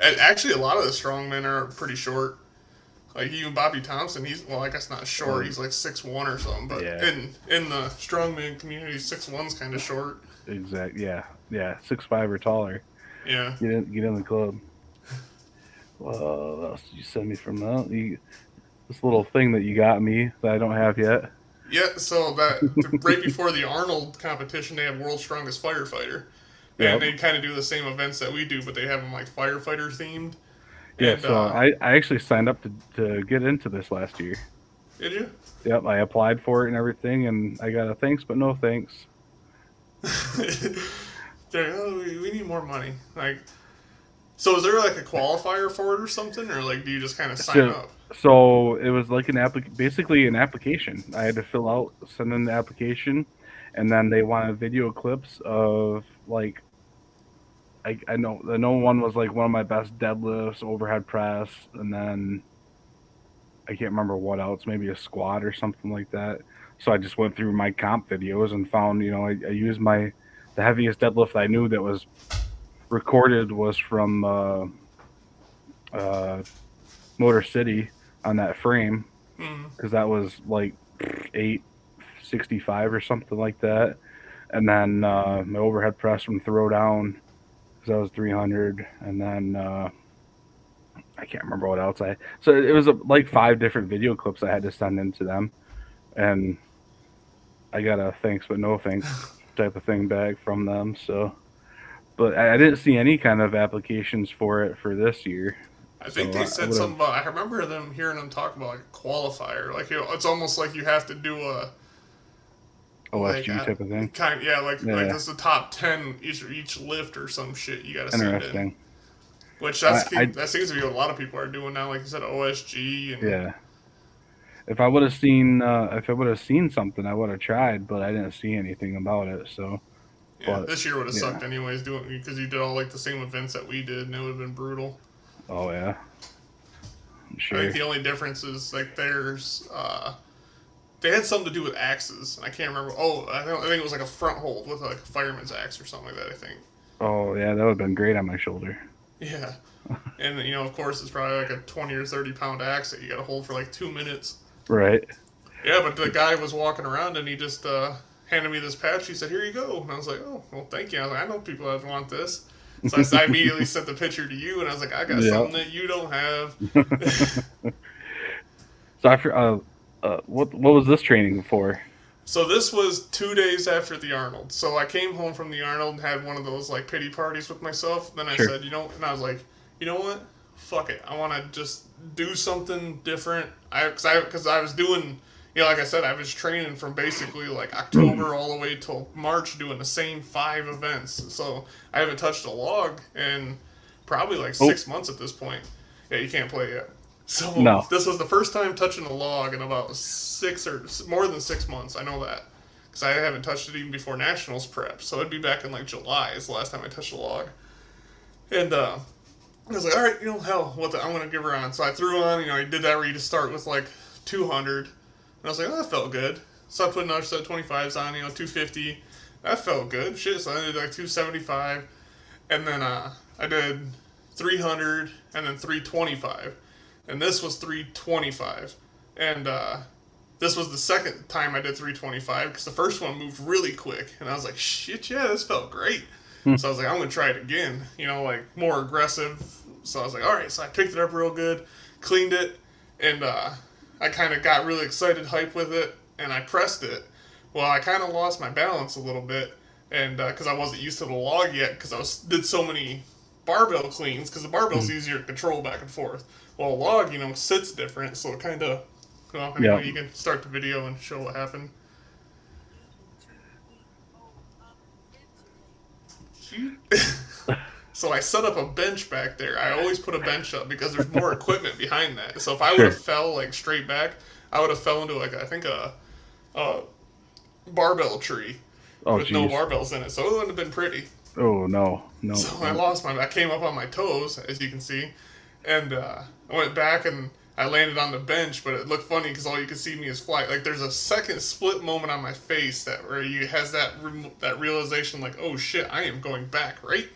And actually, a lot of the strongmen are pretty short. Like even Bobby Thompson, he's well, I guess not short. Oh, He's like 6'1" or something. But yeah. in the strongman community, 6'1's kind of short. Exact. Yeah. Yeah. 6'5" or taller. Yeah. Get in the club. What else did you send me from that? This little thing that you got me that I don't have yet. Yeah. So right before the Arnold competition, they have World's Strongest Firefighter, and Yep. they kind of do the same events that we do, but they have them like firefighter themed. Yeah. And So I actually signed up to get into this last year. did you? Yep. I applied for it and everything, and I got a thanks but no thanks. They're like, oh, we need more money. Like, so is there like a qualifier for it or something, or like do you just kind of sign So up? so it was like basically an application. I had to fill out, send in the application, and then they wanted video clips of like I know one was like one of my best deadlifts, overhead press, and then I can't remember what else, maybe a squat or something like that. So I just went through my comp videos and found, I used the heaviest deadlift I knew that was recorded was from uh, Motor City on that frame Hmm. because that was like 865 or something like that. And then my overhead press from throwdown because that was 300. And then I can't remember what else I. So it was like five different video clips I had to send into them, and I got a thanks but no thanks type of thing back from them. So, but I didn't see any kind of applications for it for this year. I think So they I said would have something about. I remember them hearing them talk about like a qualifier. Like it's almost like you have to do a like OSG type of thing. kind yeah like Yeah, this is the top 10 each lift or some shit you got to send in. interesting. Which I that seems to be what a lot of people are doing now. Like you said, OSG and yeah. If I would have seen something, I would have tried, but I didn't see anything about it. So, yeah, but this year would have yeah. sucked anyways doing because you did all like the same events that we did and it would have been brutal. Oh yeah, I'm I think sure. the only difference is like they had something to do with axes and I can't remember. Oh, I think it was like a front hold with like a fireman's axe or something like that. I think. Oh yeah, that would have been great on my shoulder. Yeah, and of course it's probably like a 20 or 30 pound axe that you got to hold for like 2 minutes. Right. Yeah, but the guy was walking around and he just handed me this patch. He said, "Here you go." And I was like, "Oh, well, thank you." I was like, "I know people that want this." So I immediately sent the picture to you, and I was like, "I got Yeah. something that you don't have." So what was this training for? So this was 2 days after the Arnold. So I came home from the Arnold and had one of those like pity parties with myself. Then I Sure. said, and I was like, you know what? Fuck it. I want to just do something different. Because I was doing, like I said, I was training from basically like October all the way till March doing the same 5 events. So I haven't touched a log in probably like Oh 6 months at this point. Yeah, you can't play yet. So no. this was the first time touching a log in about more than 6 months. I know that because I haven't touched it even before nationals prep. So it'd be back in like July is the last time I touched a log. And I was like, all right, hell, I'm gonna give her on. So I threw on. I did that where you just start with like 200, and I was like, oh, that felt good. So I put another set of 25s on. 250. That felt good. Shit. So I did like 275, and then I did 300, and then 325 and this was 325. And this was the second time I did 325 because the first one moved really quick. And I was like, shit, yeah, this felt great. Hmm. So I was like, I'm going to try it again, like more aggressive. So I was like, all right. So I picked it up real good, cleaned it, and I kind of got really excited, hype with it, and I pressed it. Well, I kind of lost my balance a little bit, and because I wasn't used to the log yet, because did so many barbell cleans, because the barbell's easier to control back and forth. Well, a log, sits different, so it kind of. Well, Yeah. anyway, you can start the video and show what happened. So I set up a bench back there. I always put a bench up because there's more equipment behind that. So if I would have Sure. fell like straight back, I would have fell into like I think a barbell tree Oh with no geez. barbells in it. So it wouldn't have been pretty. Oh no. No. So I came up on my toes, as you can see, and I went back and I landed on the bench, but it looked funny because all you could see me is fly. Like there's a second split moment on my face that where you has that realization like, oh shit, I am going back right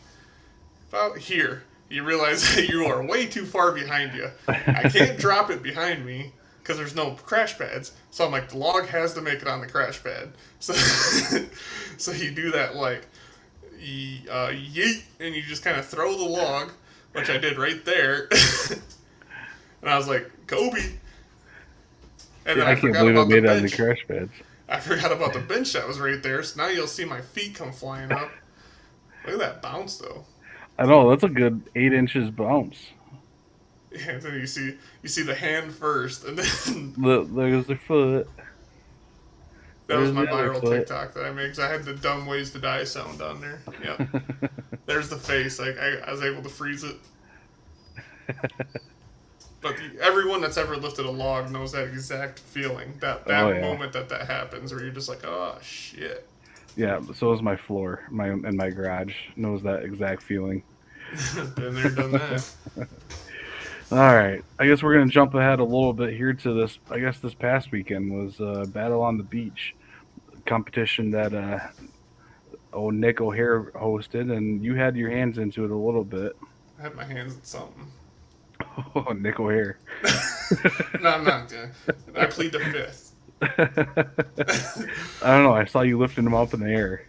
about here. You realize that you are way too far behind you. I can't drop it behind me because there's no crash pads. So I'm like, the log has to make it on the crash pad. So, so you do that like, yeet, and you just kind of throw the log, which I did right there. And I was like, Kobe. And then Yeah, I I can't forgot believe it about the made it on the bench. crash pads. I forgot about the bench that was right there. So now you'll see my feet come flying up. Look at that bounce, though. I know that's a good 8 inches bounce. Yeah, and then you see the hand first, and then There's the foot. that was There's my the other viral foot. TikTok that I made because I had the dumb ways to die sound on there. Yep. There's the face. Like I was able to freeze it. But everyone that's ever lifted a log knows that exact feeling. Oh That yeah, moment that happens where you're just like, oh shit. yeah. So is my floor. My garage knows that exact feeling. Been there, done that. All right, I guess we're gonna jump ahead a little bit here to this. I guess this past weekend was Battle on the Beach competition that Nick O'Hare hosted, and you had your hands into it a little bit. I had my hands in something. Oh, Nick O'Hare. No, I'm not. I plead the fifth. I don't know. I saw you lifting him up in the air.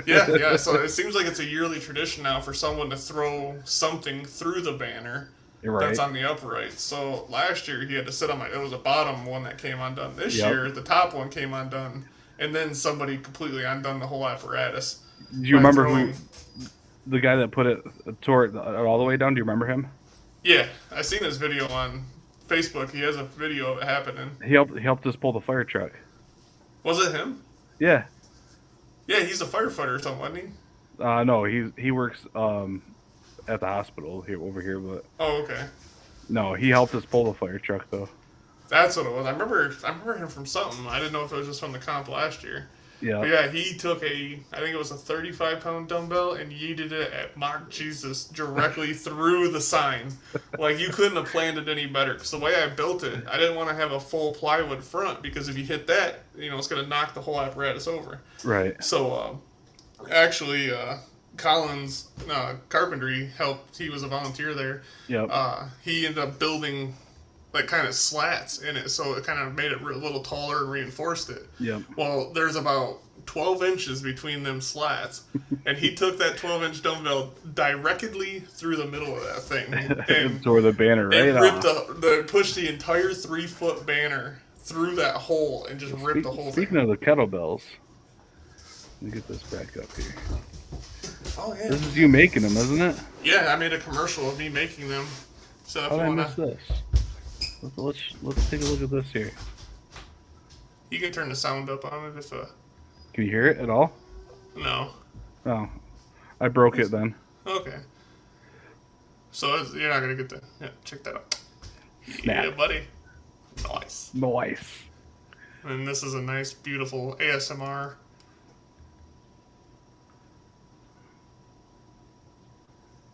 Yeah, yeah. So it seems like it's a yearly tradition now for someone to throw something through the banner You're that's right. on the upright. So last year he had to sit on my. It was a bottom one that came undone. This Yep. year the top one came undone, and then somebody completely undone the whole apparatus Do you by remember who throwing. the guy that put it tore it all the way down? Do you remember him? Yeah, I seen his video on Facebook. He has a video of it happening. He helped us pull the fire truck. Was it him? Yeah. Yeah, he's a firefighter or something, wasn't he? No, he works at the hospital here over here, but Oh, okay. no, he helped us pull the fire truck though. That's what it was. I remember him from something. I didn't know if it was just from the comp last year. Yeah. But yeah, he took I think it was a 35-pound dumbbell and yeeted it at Mock Jesus directly through the sign. Like, you couldn't have planned it any better. Because the way I built it, I didn't want to have a full plywood front because if you hit that, it's going to knock the whole apparatus over. Right. So, actually, Collins Carpentry helped. He was a volunteer there. Yep. He ended up building like kind of slats in it, so it kind of made it a little taller and reinforced it. Yep. Well, there's about 12 inches between them slats, and he took that 12-inch dumbbell directly through the middle of that thing and Tore the banner right ripped off. pushed the entire 3-foot banner through that hole and just ripped the whole Speaking thing. of the kettlebells, let me get this back up here. Oh yeah, This is you making them, isn't it? yeah. I made a commercial of me making them. So if How you did I wanna, miss this? Let's take a look at this here. you can turn the sound up on it if Can you hear it at all? no. Oh, I broke it then. Okay. So you're not gonna get the check that out. Snap. Yeah, buddy. Nice. Nice. And this is a nice, beautiful ASMR.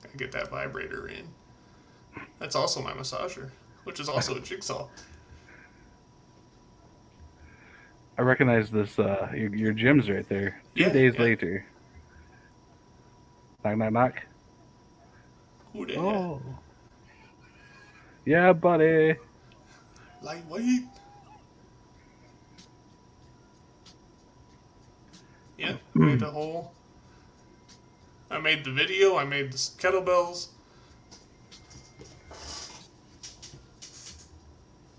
Gotta get that vibrator in. That's also my massager, which is also a jigsaw. I recognize this. Your gym's right there. Two Yeah, days yeah. later. Knock, knock, knock. Who the Oh. Yeah, buddy. Lightweight. Yeah, made the whole. I made the video. I made the kettlebells.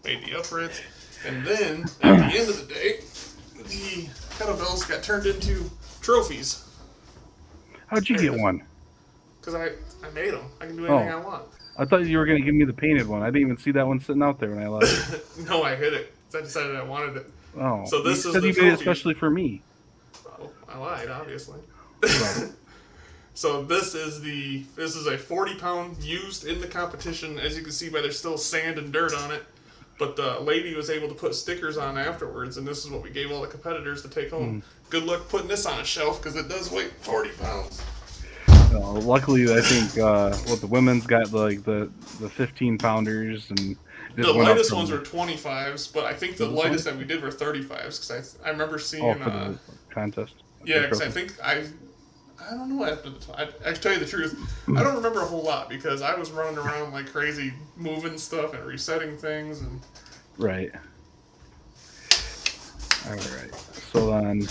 Made the uprights. And then, at the end of the day, the kettlebells got turned into trophies. How'd you get one? Because I made them. I can do anything I want. I thought you were gonna give me the painted one. I didn't even see that one sitting out there when I left. No, I hid it. 'Cause I decided I wanted it. Oh. So this you is said the you made it trophy. especially for me. Oh, I lied, obviously. Right. So this is a 40-pound used in the competition. As you can see, by there's still sand and dirt on it. But the lady was able to put stickers on afterwards, and this is what we gave all the competitors to take home. Good luck putting this on a shelf because it does weigh 40 pounds. Luckily, I think what the women's got like the 15 pounders and The just went up lightest ones from were 25s, but I think the was it lightest 20? that we did were 35s because I remember Oh, seeing for the contest, yeah, the because trophy. I don't know after the time. I can tell you the truth, I don't remember a whole lot because I was running around like crazy, moving stuff and resetting things, and Right. All right. So then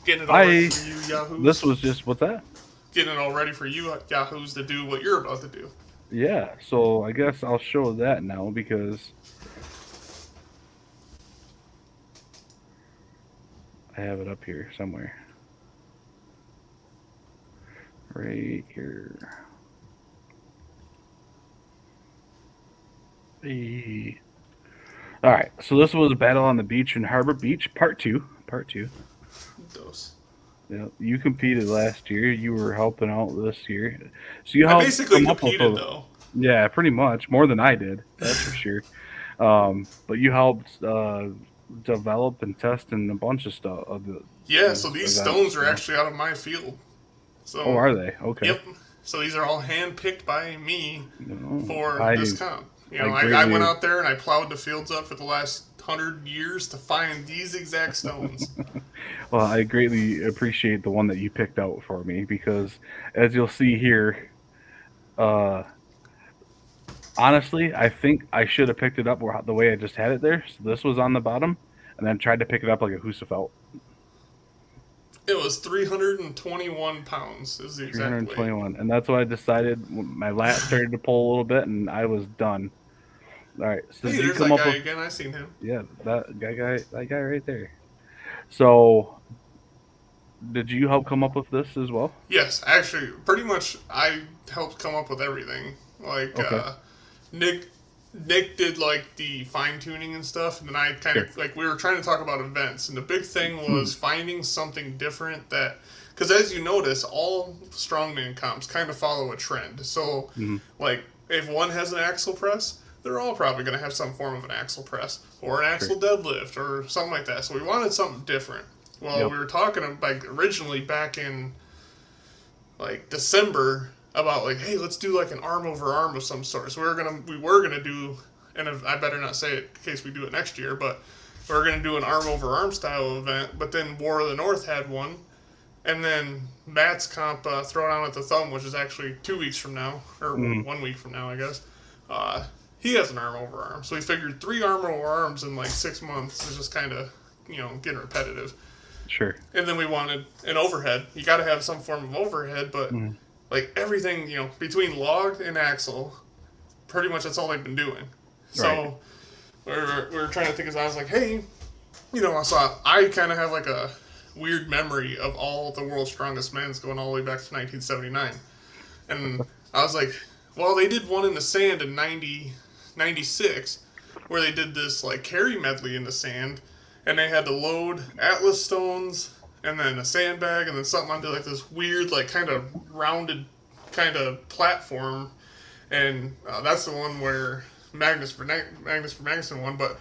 getting it all ready I for you this yahoos, was just what's that? getting it all ready for you yahoos to do what you're about to do. Yeah. So I guess I'll show that now because I have it up here somewhere. Right here. Hey. All right. So this was Battle on the Beach in Harbor Beach, part two. Part two. Those. Yeah, you competed last year. You were helping out this year, so you I helped basically come up with competed a though. yeah, pretty much more than I did. That's for sure. But you helped develop and test and a bunch of stuff of Yeah, so these these events. stones are actually out of my field. Oh, So, are they? Okay. yep. So these are all hand picked by me No, for this comp. I I went greatly out there and I plowed the fields up for the last 100 years to find these exact stones. well, I greatly appreciate the one that you picked out for me because, as you'll see here, uh, honestly, I think I should have picked it up the way I just had it there. So this was on the bottom, and then tried to pick it up like a Husafelt. It was 321 pounds, is the exact weight. 321, and that's what I decided. My lat started to pull a little bit, and I was done. All right. So Hey, did you there's come that up guy with? again. I seen him. Yeah, that guy right there. So did you help come up with this as well? Yes, actually, pretty much I helped come up with everything. Like, Okay. Nick Nick did like the fine tuning and stuff, and then I kind Sure. of like we were trying to talk about events, and the big thing was finding something different that because as you notice, all strongman comps kind of follow a trend. So, Mm-hmm. like if one has an axle press, they're all probably going to have some form of an axle press or an Sure. axle deadlift or something like that. So we wanted something different. Well, Yep. we were talking like originally back in like December about like, hey, let's do like an arm over arm of some sort. So we were gonna do, and I better not say it in case we do it next year, but we are gonna do an arm over arm style event. But then War of the North had one, and then Matt's comp Throwdown at the Thumb, which is actually 2 weeks from now or Mm-hmm. 1 week from now, I guess. He has an arm over arm, so we figured 3 arm over arms in like 6 months is just kind of getting repetitive. Sure. And then we wanted an overhead. You got to have some form of overhead, but Mm-hmm. like everything, between log and axle, pretty much that's all they've been doing. Right. So we were trying to think, as I was like, hey, so I kind of have like a weird memory of all the world's strongest men's going all the way back to 1979. And I was like, well, they did one in the sand in 96, where they did this like carry medley in the sand, and they had to load Atlas stones and then a sandbag and then something onto like this weird like kind of rounded kind of platform, and that's the one where Magnus for Magnuson won. But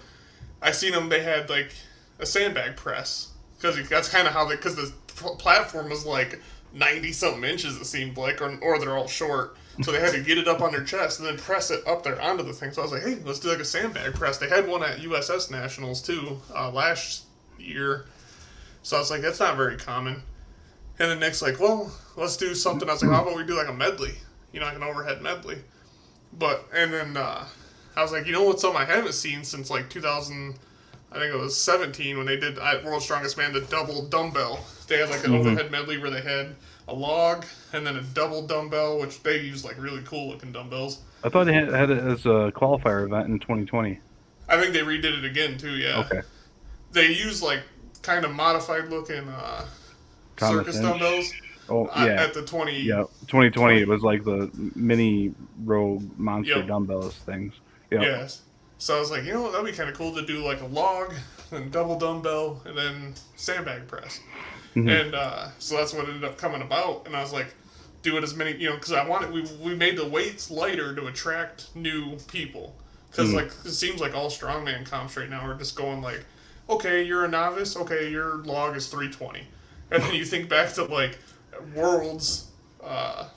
I seen them; they had like a sandbag press because that's kind of how they because the platform was like 90 something inches it seemed like, or they're all short. So they had to get it up on their chest and then press it up there onto the thing. So I was like, hey, let's do like a sandbag press. They had one at USS Nationals too last year. So I was like, that's not very common. And then Nick's like, well, let's do something. I was like, how about we do like a medley? Like an overhead medley. And then I was like, what's something I haven't seen since like 2000, I think it was 17 when they did at World's Strongest Man, the double dumbbell. They had like an Mm-hmm. overhead medley where they had a log and then a double dumbbell, which they use like really cool looking dumbbells. I thought they had it as a qualifier event in 2020. I think they redid it again too, yeah. Okay. They use like kind of modified looking Thomas circus Inch. dumbbells Oh yeah. at the 20. Yeah. 2020. It was like the mini Rogue monster Yep. dumbbells things. Yeah. Yes. So I was like, that'd be kind of cool to do like a log, and double dumbbell, and then sandbag press. Mm-hmm. And so that's what ended up coming about. And I was like, do it as many, because I wanted, we made the weights lighter to attract new people. Because like it seems like all strongman comps right now are just going like, okay, you're a novice, okay, your log is 320. And then you think back to like Worlds uh,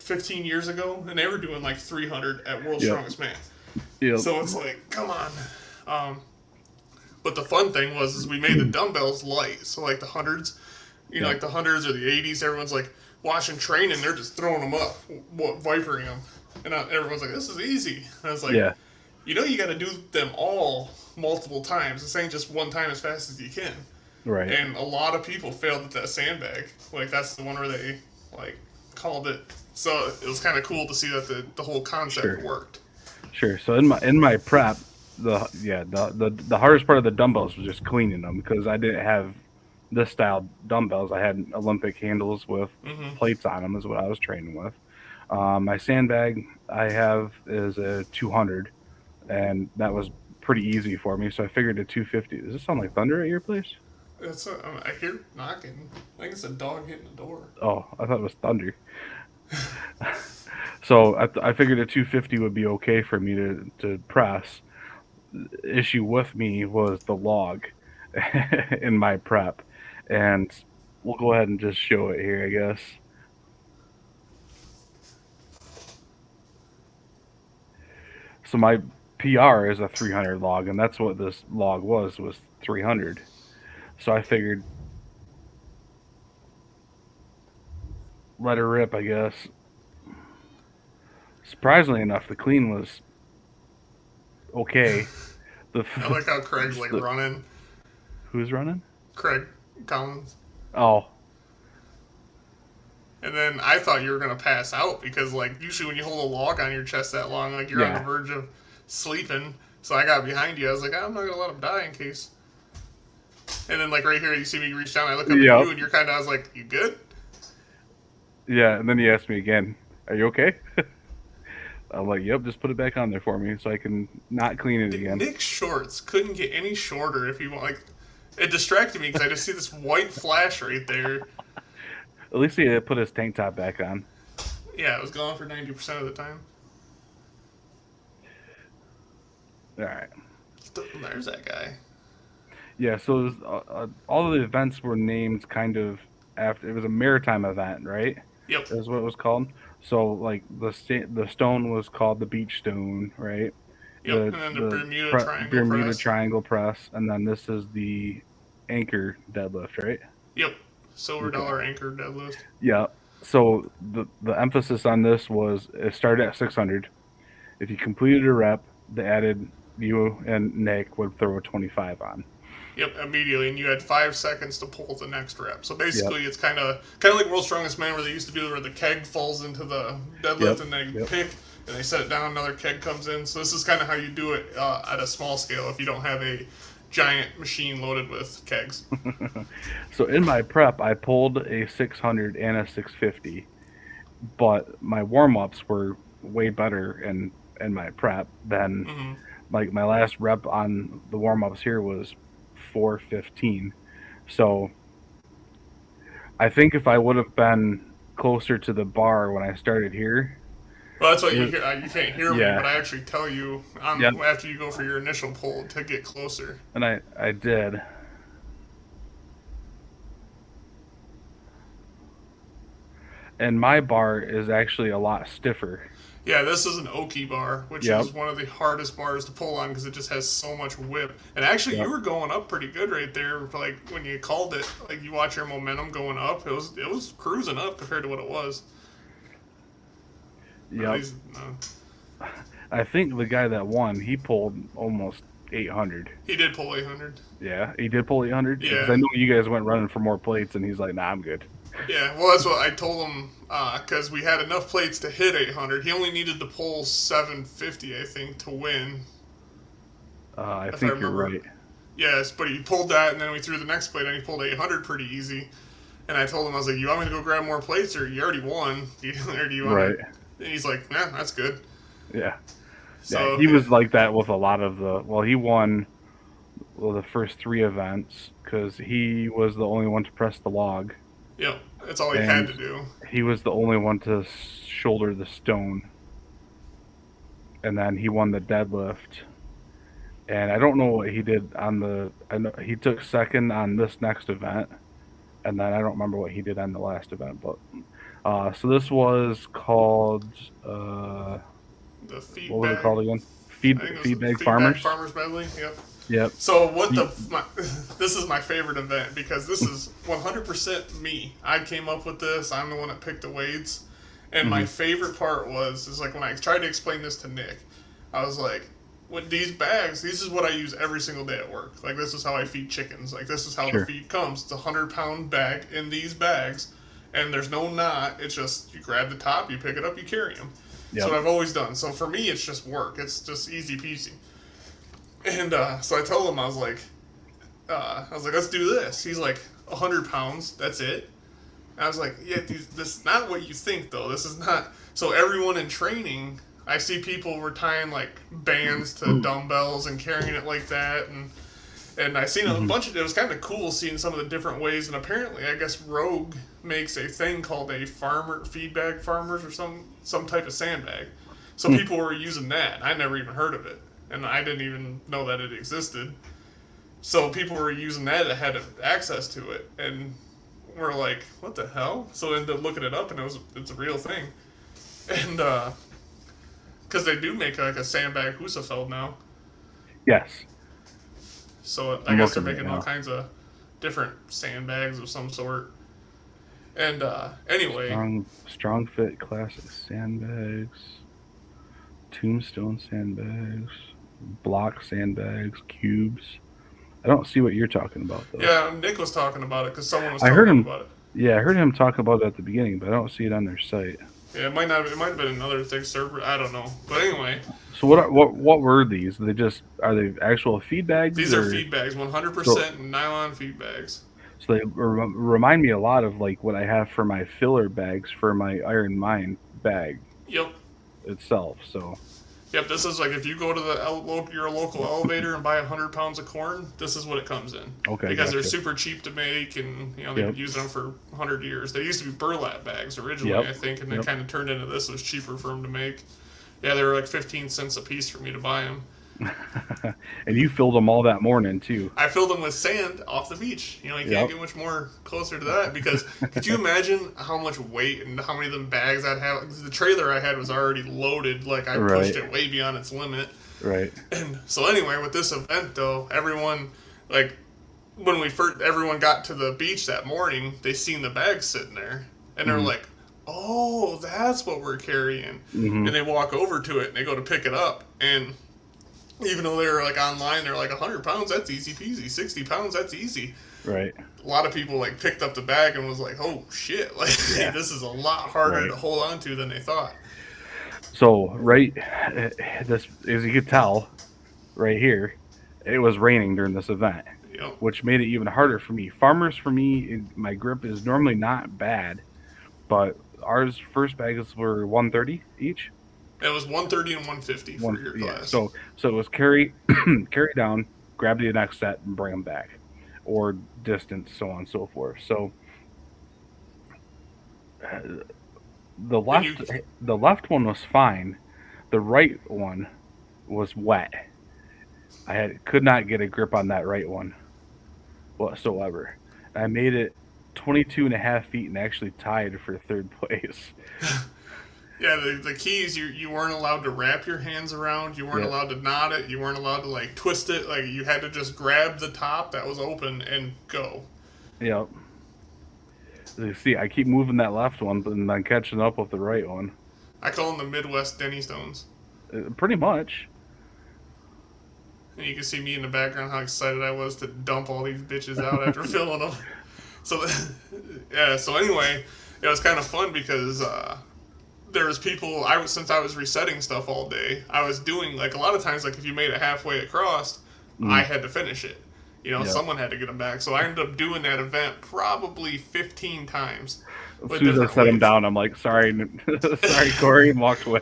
15 years ago, and they were doing like 300 at World's Yep. Strongest Man. Yep. So it's like, come on. Um, but the fun thing was, is we made the dumbbells light. So like the hundreds, Yep. like the hundreds or the 80s, everyone's like watching training, they're just throwing them up, vipering them, and everyone's like, this is easy. And I was like, Yeah. you got to do them all multiple times. This ain't just one time as fast as you can. Right. And a lot of people failed at that sandbag. Like that's the one where they like called it. So it was kind of cool to see that the whole concept Sure. worked. Sure. So in my prep, the hardest part of the dumbbells was just cleaning them because I didn't have this style dumbbells. I had Olympic handles with Mm-hmm. plates on them is what I was training with. My sandbag I have is a 200, and that was pretty easy for me. So I figured a 250. Does this sound like thunder at your place? I hear knocking. I think it's a dog hitting the door. Oh, I thought it was thunder. So I figured a 250 would be okay for me to press. The issue with me was the log in my prep, and we'll go ahead and just show it here, I guess. So my PR is a 300 log, and that's what this log was 300. So I figured let her rip, I guess. Surprisingly enough, the clean was okay. The, I like how Craig's just like the running. who's running? Craig Collins. Oh, And then I thought you were gonna pass out because like usually when you hold a log on your chest that long, like you're on the yeah, verge of sleeping. So I got behind you. I was like, I'm not gonna let him die in case. And then like right here, you see me reach down. I look up at yep, you, and you're kind of. I was like, you good? yeah. And then he asked me again, "Are you okay?" I'm like, "Yep, just put it back on there for me so I can not clean it again." Nick's shorts couldn't get any shorter if you want. Like, it distracted me because I just see this white flash right there. At least he put his tank top back on. Yeah, it was gone for 90% of the time. All right. There's that guy. Yeah. So it was, all of the events were named kind of after. It was a maritime event, right? Yep, Is what it was called. So like the stone was called the beach stone, right? yep. The And then the the Bermuda Triangle Bermuda press. Triangle press, and then this is the anchor deadlift, right? Yep, silver Okay. dollar anchor deadlift. Yeah. So the emphasis on this was it started at 600. If you completed a rep, they added you and Nick would throw a 25 on. Yep, immediately, and you had 5 seconds to pull the next rep. So Yep. basically, it's kind of like World's Strongest Man, where they used to do where the keg falls into the Yep. deadlift, and they Yep. pick and they set it down. Another keg comes in. So this is kind of how you do it at a small scale if you don't have a giant machine loaded with kegs. So in my prep, I pulled a 600 and a 650, but my warm ups were way better in my prep than Mm-hmm. like my last rep on the warm ups here was 415. So I think if I would have been closer to the bar when I started here, Well, that's what you it, hear. You can't hear me, yeah, but I actually tell you yep, after you go for your initial pull to get closer. and I did, and my bar is actually a lot stiffer. Yeah, this is an Oki bar, which Yep, is one of the hardest bars to pull on because it just has so much whip. And actually, yep, you were going up pretty good right there. Like when you called it, like you watch your momentum going up. It was cruising up compared to what it was. yep. I think the guy that won, he pulled almost 800. He did pull 800. Yeah, he did pull 800 because I Yeah, know you guys went running for more plates, and he's like, "Nah, I'm good." yeah. Well, that's what I told him because we had enough plates to hit 800. He only needed to pull 750, I think, to win, I if I think you're remember. right. Yes, but he pulled that, and then we threw the next plate, and he pulled 800 pretty easy. And I told him, I was like, you want me to go grab more plates, or you already won? Or do you want Right. to? And he's like, nah, that's good. Yeah. Yeah. So, He was like that with a lot of the. Well, he won the first three events because he was the only one to press the log, yep, that's all he had and to do. he was the only one to shoulder the stone, and then he won the deadlift. And I don't know what he did on the. I know he took second on this next event, and then I don't remember what he did on the last event. But So this was called uh, The what was it feedback. called again? I think it was Feedback feedback Farmers. farmers medley. Yep. Yep. So what Ye- the this is my favorite event because this is 100% me. I came up with this. I'm the one that picked the weights. And my mhm. favorite part was is like when I tried to explain this to Nick, I was like, with these bags, this is what I use every single day at work. Like this is how I feed chickens. Like this is how the Sure. feed comes. It's a 100-pound bag in these bags, and there's no knot. It's just you grab the top, you pick it up, you carry them. So Yep. what I've always done. So for me, it's just work. It's just easy peasy. And so I told him I was like, let's do this. He's like, 100 pounds. That's it. And I was like, yeah, this is not what you think though. This is not. So everyone in training, I see people were tying like bands to dumbbells and carrying it like that, and I seen a Mhm. bunch of. It was kind of cool seeing some of the different ways. And apparently, I guess Rogue makes a thing called a farmer feedback farmers or some type of sandbag. So Hmm. people were using that. I never even heard of it, and I didn't even know that it existed. So people were using that that had access to it, and we're like, "What the hell?" So I ended up looking it up, and it's a real thing, and because they do make like a sandbag Husafeld now, Yes. so I I'm guess they're looking right making all now. kinds of different sandbags of some sort. And anyway, Strong Fit Classic sandbags, Tombstone sandbags, block sandbags, cubes. I don't see what you're talking about though. yeah, Nick was talking about it because someone was I telling heard him him. about it. Yeah, I heard him talk about it at the beginning, but I don't see it on their site. Yeah, it might not. It might have been another thing server. I don't know. But anyway, So what were these? Are they actual feed bags these are or feed bags, so 100% nylon feed bags. so they remind me a lot of like what I have for my filler bags for my Iron Mine bag Yep. itself. So Yep, this is like if you go to your local elevator and buy 100 pounds of corn, this is what it comes in okay, because they're gotcha. super cheap to make, and they've been Yep, using them for 100 years. They used to be burlap bags originally, yep, I think, and they yep. kind of turned into this. It was cheaper for them to make. Yeah, they were like 15 cents a piece for me to buy them. And you filled them all that morning too. I filled them with sand off the beach. You can't Yep. get much more closer to that because could you imagine how much weight and how many of them bags I'd have? 'Cause the trailer I had was already loaded. Like I pushed Right. it way beyond its limit. Right. And so anyway, with this event though, everyone like when we first everyone got to the beach that morning, they seen the bags sitting there, and they're Hmm. like, "Oh, that's what we're carrying." Hmm. And they walk over to it and they go to pick it up, and even though they're like online, they're like 100 pounds, that's easy peasy. 60 pounds, that's easy. Right. A lot of people like picked up the bag and was like, "Oh shit! Like Yeah. this is a lot harder Right. to hold on to than they thought." So this as you could tell right here, it was raining during this event, You know, which made it even harder for me. Farmers for me, my grip is normally not bad, but ours first bags were 130 each. it was 130 and 150 for One, your yeah. class. So it was carry carry down, grab the next set, and bring them back, or distance, so on and so forth. So uh, the And you left the left one was fine. The right one was wet. Could not get a grip on that right one whatsoever. I made it 22 and a half feet and actually tied for third place. Yeah, the key is you weren't allowed to wrap your hands around. You weren't Yep. allowed to knot it. You weren't allowed to like twist it. Like you had to just grab the top that was open and go. Yep. You see, I keep moving that left one, but then catching up with the right one. I call them the Midwest Denny Stones. Pretty much. And you can see me in the background how excited I was to dump all these bitches out after filling them. So yeah. So anyway, it was kind of fun because there was people. Since I was resetting stuff all day. I was doing like a lot of times like if you made it halfway across, I Mm, had to finish it. yep. Someone had to get them back. So I ended up doing that event probably 15 times As with soon as I different set him weights. down, I'm like, sorry, sorry, Corey, and walked away.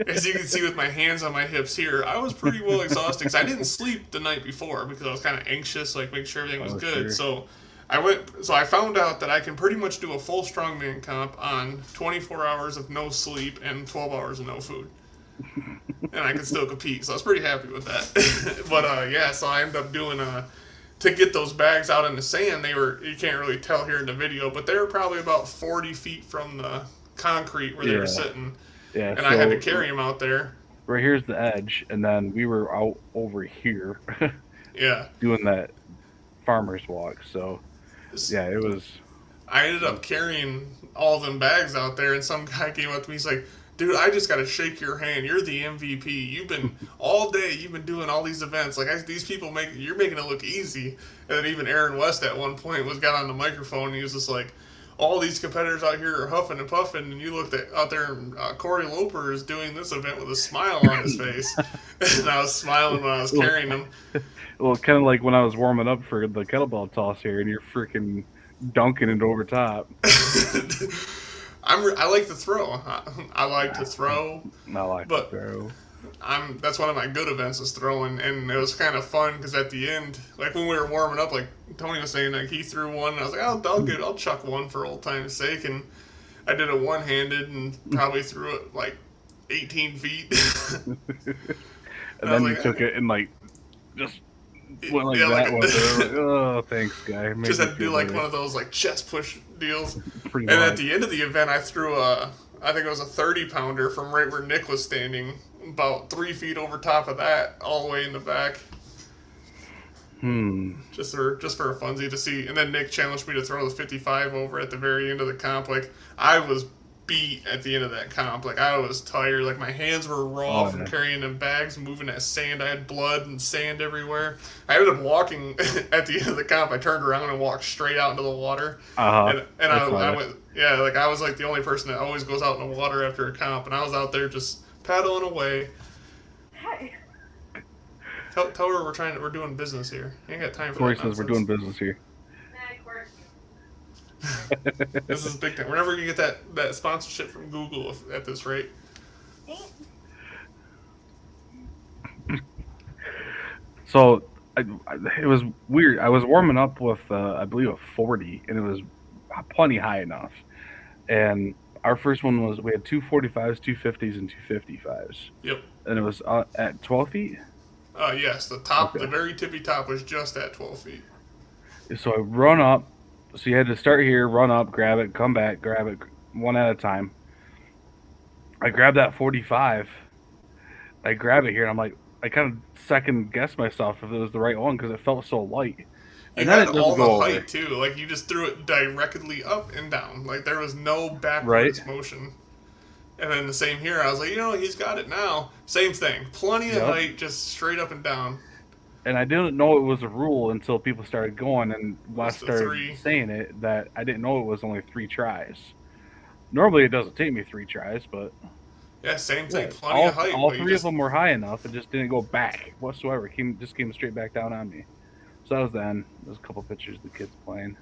As you can see with my hands on my hips here, I was pretty well exhausted because I didn't sleep the night before because I was kind of anxious, like make sure everything was Oh, good. sure. So I found out that I can pretty much do a full strongman comp on 24 hours of no sleep and 12 hours of no food, and I can still compete. So I was pretty happy with that. But yeah, so I ended up doing to get those bags out in the sand, they were, you can't really tell here in the video, but they were probably about 40 feet from the concrete where they were Yeah, sitting, yeah. and I had to So carry them out there. right here's the edge, and then we were out over here Yeah. doing that farmer's walk. So yeah, it was. I ended up carrying all them bags out there, and some guy came up to me. He's like, "Dude, I just got to shake your hand. You're the MVP. You've been all day. You've been doing all these events. These people you're making it look easy." And then even Aaron West at one point got on the microphone, and he was just like, "All these competitors out here are huffing and puffing, and you looked out there, and Corey Loper is doing this event with a smile on his face." And I was smiling when I was carrying him. Well, kind of like when I was warming up for the kettlebell toss here, and you're freaking dunking it over top. I like to throw. I like to throw, I like to but throw. that's one of my good events is throwing, and it was kind of fun because at the end, like when we were warming up, like Tony was saying, like he threw one, and I was like, I'll chuck one for old time's sake, and I did it one handed and probably threw it like 18 feet. And And I then was you like, took it and like just went like yeah, that one there. Like, oh, thanks, guy. Made just me had to do feel like better. one of those like chest push deals. Pretty And at much. the end of the event, I threw I think it was a 30-pounder from right where Nick was standing, about 3 feet over top of that, all the way in the back. Hmm. Just for a funsy to see. And then Nick challenged me to throw the 55 over at the very end of the comp. Like I was beat at the end of that comp. Like I was tired. Like my hands were raw Oh from yeah. carrying them bags, moving that sand. I had blood and sand everywhere. I ended up walking at the end of the comp. I turned around and walked straight out into the water. Uh huh. And I saw I that. went, yeah, like I was like the only person that always goes out in the water after a comp, and I was out there just paddling away. Hi. Tell her we're doing business here. I ain't got time for Corey that says we're nonsense. doing business here. Nah, of course. This is big time. We're never gonna get that sponsorship from Google at this rate. So it was weird. I was warming up with I believe a 40, and it was plenty high enough. And our first one was we had 245s, 250s, and 255s, Yep. and it was at 12 feet. Yes, the Okay. very tippy top was just at 12 feet. So I run up. So you had to start here, run up, grab it, come back, grab it one at a time. I grabbed that 45. I grab it here, and I'm like, I kind of second guess myself if it was the right one because it felt so light, You and then had it doesn't all the go away, height too. Like you just threw it directly up and down. Like there was no right? backwards motion. And then the same here. I was like, he's got it now. Same thing. Plenty of Yep. height, just straight up and down. And I didn't know it was a rule until people started going, and Wes What's the started three? saying it that I didn't know it was only 3 tries. Normally, it doesn't take me 3 tries, but Yeah, same yeah, thing. Plenty of height, all but you three of just them were high enough. It just didn't go back whatsoever. Just came straight back down on me. So that was the end. There's a couple pictures of the kids playing,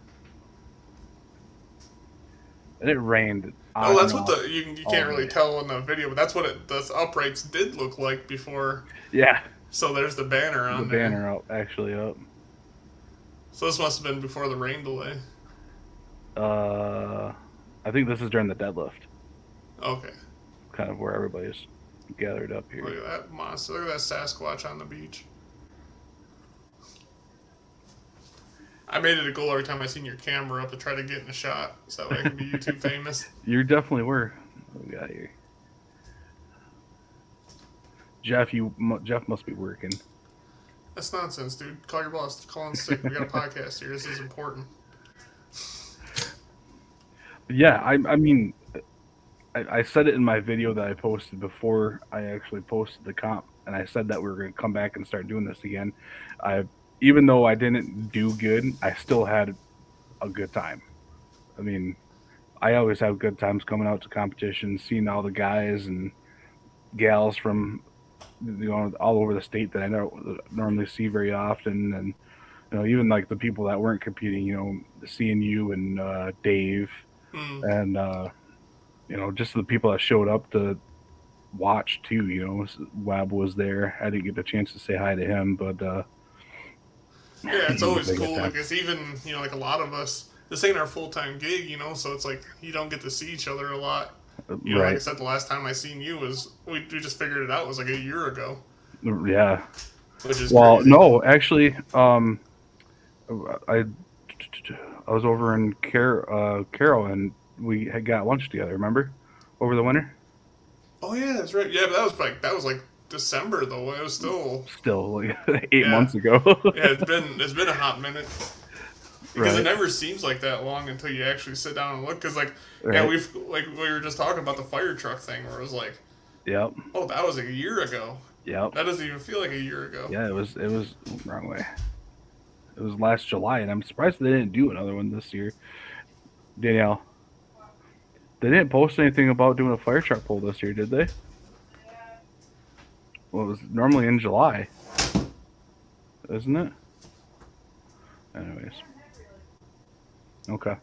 and it rained oh, on that's and what off you all can't really day. tell in the video, but that's what the uprights did look like before. Yeah, So there's the banner the on there. banner up actually up. So this must have been before the rain delay. Uh, I think this is during the deadlift, Okay. kind of where everybody's gathered up Look here. at that monster. Look at that Sasquatch on the beach. I made it a goal every time I seen your camera up to try to get in a shot, so that way I can be YouTube famous. You definitely were. What we got here? Jeff must be working. That's nonsense, dude. Call your boss. Call in sick. We got a podcast here. This is important. Yeah, I mean, I said it in my video that I posted before I actually posted the comp, and I said that we were going to come back and start doing this again. I Even though I didn't do good, I still had a good time. I mean, I always have good times coming out to competitions, seeing all the guys and gals from all over the state that I don't normally see very often, and even like the people that weren't competing, seeing you and Dave, Hmm. and just the people that showed up to watch too. Wab was there. I didn't get the chance to say hi to him, but Yeah, it's if always I get cool. time. Like it's even like a lot of us. This ain't our full time gig, so it's like you don't get to see each other a lot. Like I Right? said, the last time I seen you was we just figured it out was like a year ago, Yeah. which is Well, crazy. no, actually, I I was over in Carroll, and we had got lunch together. Remember, over the winter. Oh yeah, that's right. Yeah, but that was like December though. It was still Still, like 8 months yeah. ago. Yeah, it's been a hot minute because it Right. never seems like that long until you actually sit down and look. Because like yeah, Right. we've like we were just talking about the fire truck thing where it was like, Yep. oh, that was like a year ago. Yep. That doesn't even feel like a year ago. Yeah. It was wrong way. It was last July, and I'm surprised they didn't do another one this year. Danielle, they didn't post anything about doing a fire truck pull this year, did they? Well, it was normally in July, isn't it? Anyways, okay.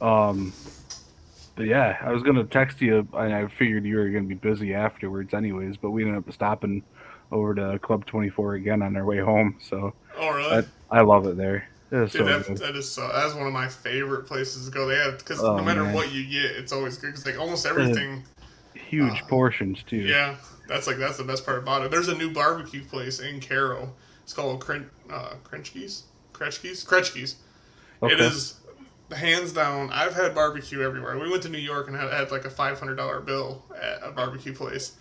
Um, but yeah, I was gonna text you, and I figured you were gonna be busy afterwards, anyways. But we ended up stopping over to Club 24 again on our way home. So Oh really? I love it there. It is Dude, so that good. that is that's one of my favorite places to go. They have because no Oh matter man, what you get, it's always good. Because like almost they have everything. Uh, huge portions too. yeah, that's the best part about it. There's a new barbecue place in Caro. It's called Kretschke's. It Okay. is hands down. I've had barbecue everywhere. We went to New York and had like a $500 bill at a barbecue place,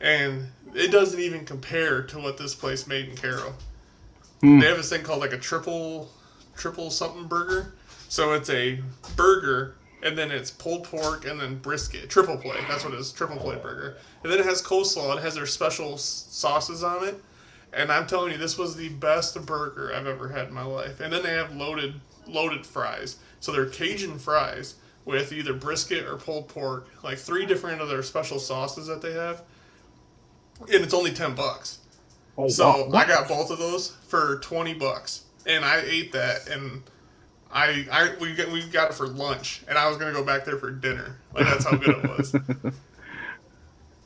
and it doesn't even compare to what this place made in Caro. Hmm. They have this thing called like a triple something burger. So it's a burger and then it's pulled pork and then brisket. Triple play. That's what it is. Triple play burger. And then it has coleslaw. It has their special sauces on it. And I'm telling you, this was the best burger I've ever had in my life. And then they have loaded fries. So they're Cajun fries with either brisket or pulled pork, like three different of their special sauces that they have, and it's only $10. Oh wow, So I what? got both of those for $20, and I ate that, and we got it for lunch, and I was gonna go back there for dinner. Like that's how good it was.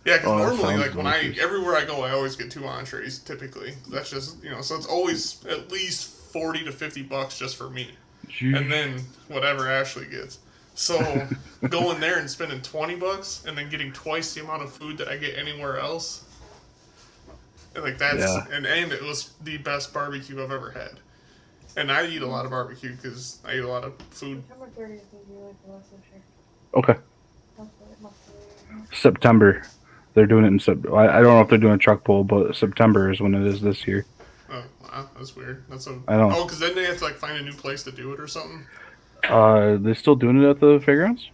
Yeah, because Oh, that normally, sounds like when I delicious. everywhere I go, I always get two entrees. Typically, that's just so it's always at least 40 to $50 just for me, and Sheesh. then whatever Ashley gets. So going there and spending $20 and then getting twice the amount of food that I get anywhere else, and like that's Yeah. and it was the best barbecue I've ever had. And I eat a lot of barbecue because I eat a lot of food. September 30th is really close this year. Okay. Must be. September. They're doing it in September. I don't know if they're doing a truck pull, but September is when it is this year. Oh wow, that's weird. That's a I don't. oh, because then they have to like find a new place to do it or something. They're still doing it at the fairgrounds.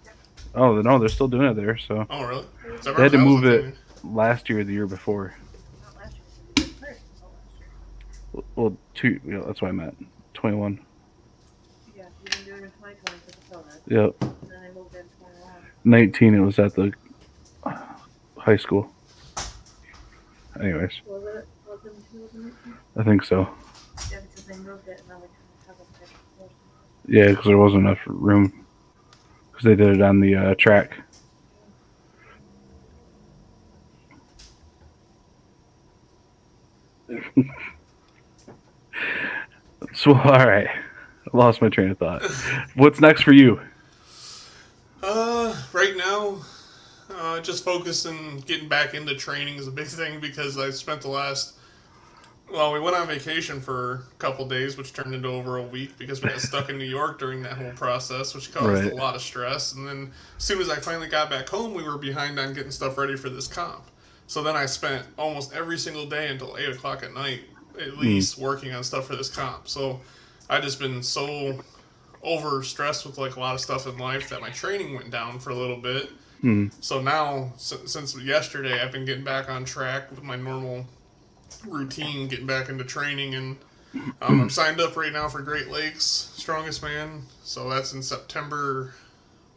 Oh no, they're still doing it there. So Oh really? So they had to that was the move it thing. last year, or the year before. Not last year. Last year. Well, two. Yeah, that's what I meant. 21. Yeah, you didn't do it in 2020 because of COVID. Yep. And then they moved in 21. 19. It was at the high school. Anyways, Was it in 2018? I think so. Yeah, because they moved it and then we couldn't have a big person. Yeah, because there wasn't enough room. Because they did it on the track. So all right, I lost my train of thought. What's next for you? Right now, just focusing getting back into training is a big thing because I spent the last. Well, we went on vacation for a couple days, which turned into over a week because we got stuck in New York during that whole process, which caused a Right. lot of stress. And then as soon as I finally got back home, we were behind on getting stuff ready for this comp. So then I spent almost every single day until 8 o'clock at night, at Mm. least, working on stuff for this comp. So I just been so over stressed with like a lot of stuff in life that my training went down for a little bit. Mm. So now, since yesterday, I've been getting back on track with my normal routine, getting back into training, and I'm signed up right now for Great Lakes Strongest Man. So that's in September,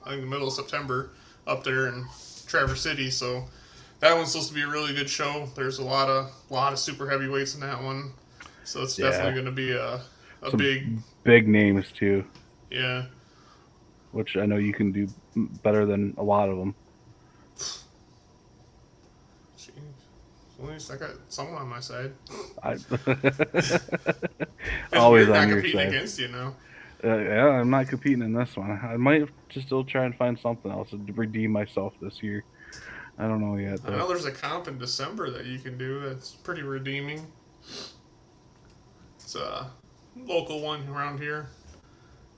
I think the middle of September, up there in Traverse City. So that one's supposed to be a really good show. There's a lot of super heavyweights in that one, so it's definitely Yeah. going to be a Some big big names too, yeah. which I know you can do better than a lot of them. Jeez. At least I got someone on my side. I It's always weird on not your competing side. against you now. Yeah, I'm not competing in this one. I might just still try and find something else to redeem myself this year. I don't know yet I though. know there's a comp in December that you can do that's pretty redeeming. It's local one around here.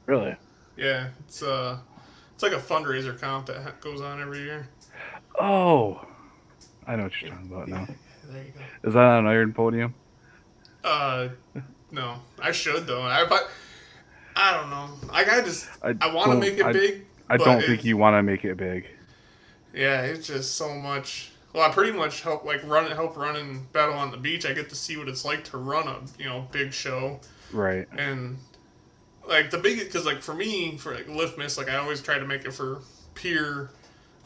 Really? Yeah, it's like a fundraiser comp that goes on every year. Oh, I know what Yeah, you're talking about yeah, now. there you go. Is that on an iron podium? Uh, no, I should though. But I don't know. Like I I want to don't. make it big, I but don't think you want to make it big. yeah, it's just so much. Well, I pretty much help run and battle on the beach. I get to see what it's like to run a big show, Right. and like the big because like for me for like lift miss like I always try to make it for peer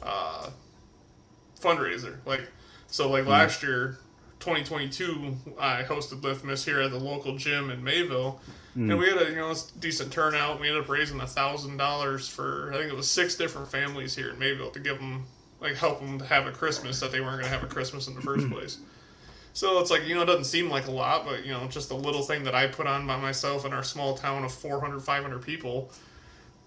uh, fundraiser. Like so like Mm. last year, 2022, I hosted lift miss here at the local gym in Mayville. And Mm. we had a decent turnout. We ended up raising $1,000 for I think it was 6 different families here in Mayville to give them like help them to have a Christmas that they weren't going to have a Christmas in the first place. So it's like it doesn't seem like a lot, but just a little thing that I put on by myself in our small town of 400, 500 people.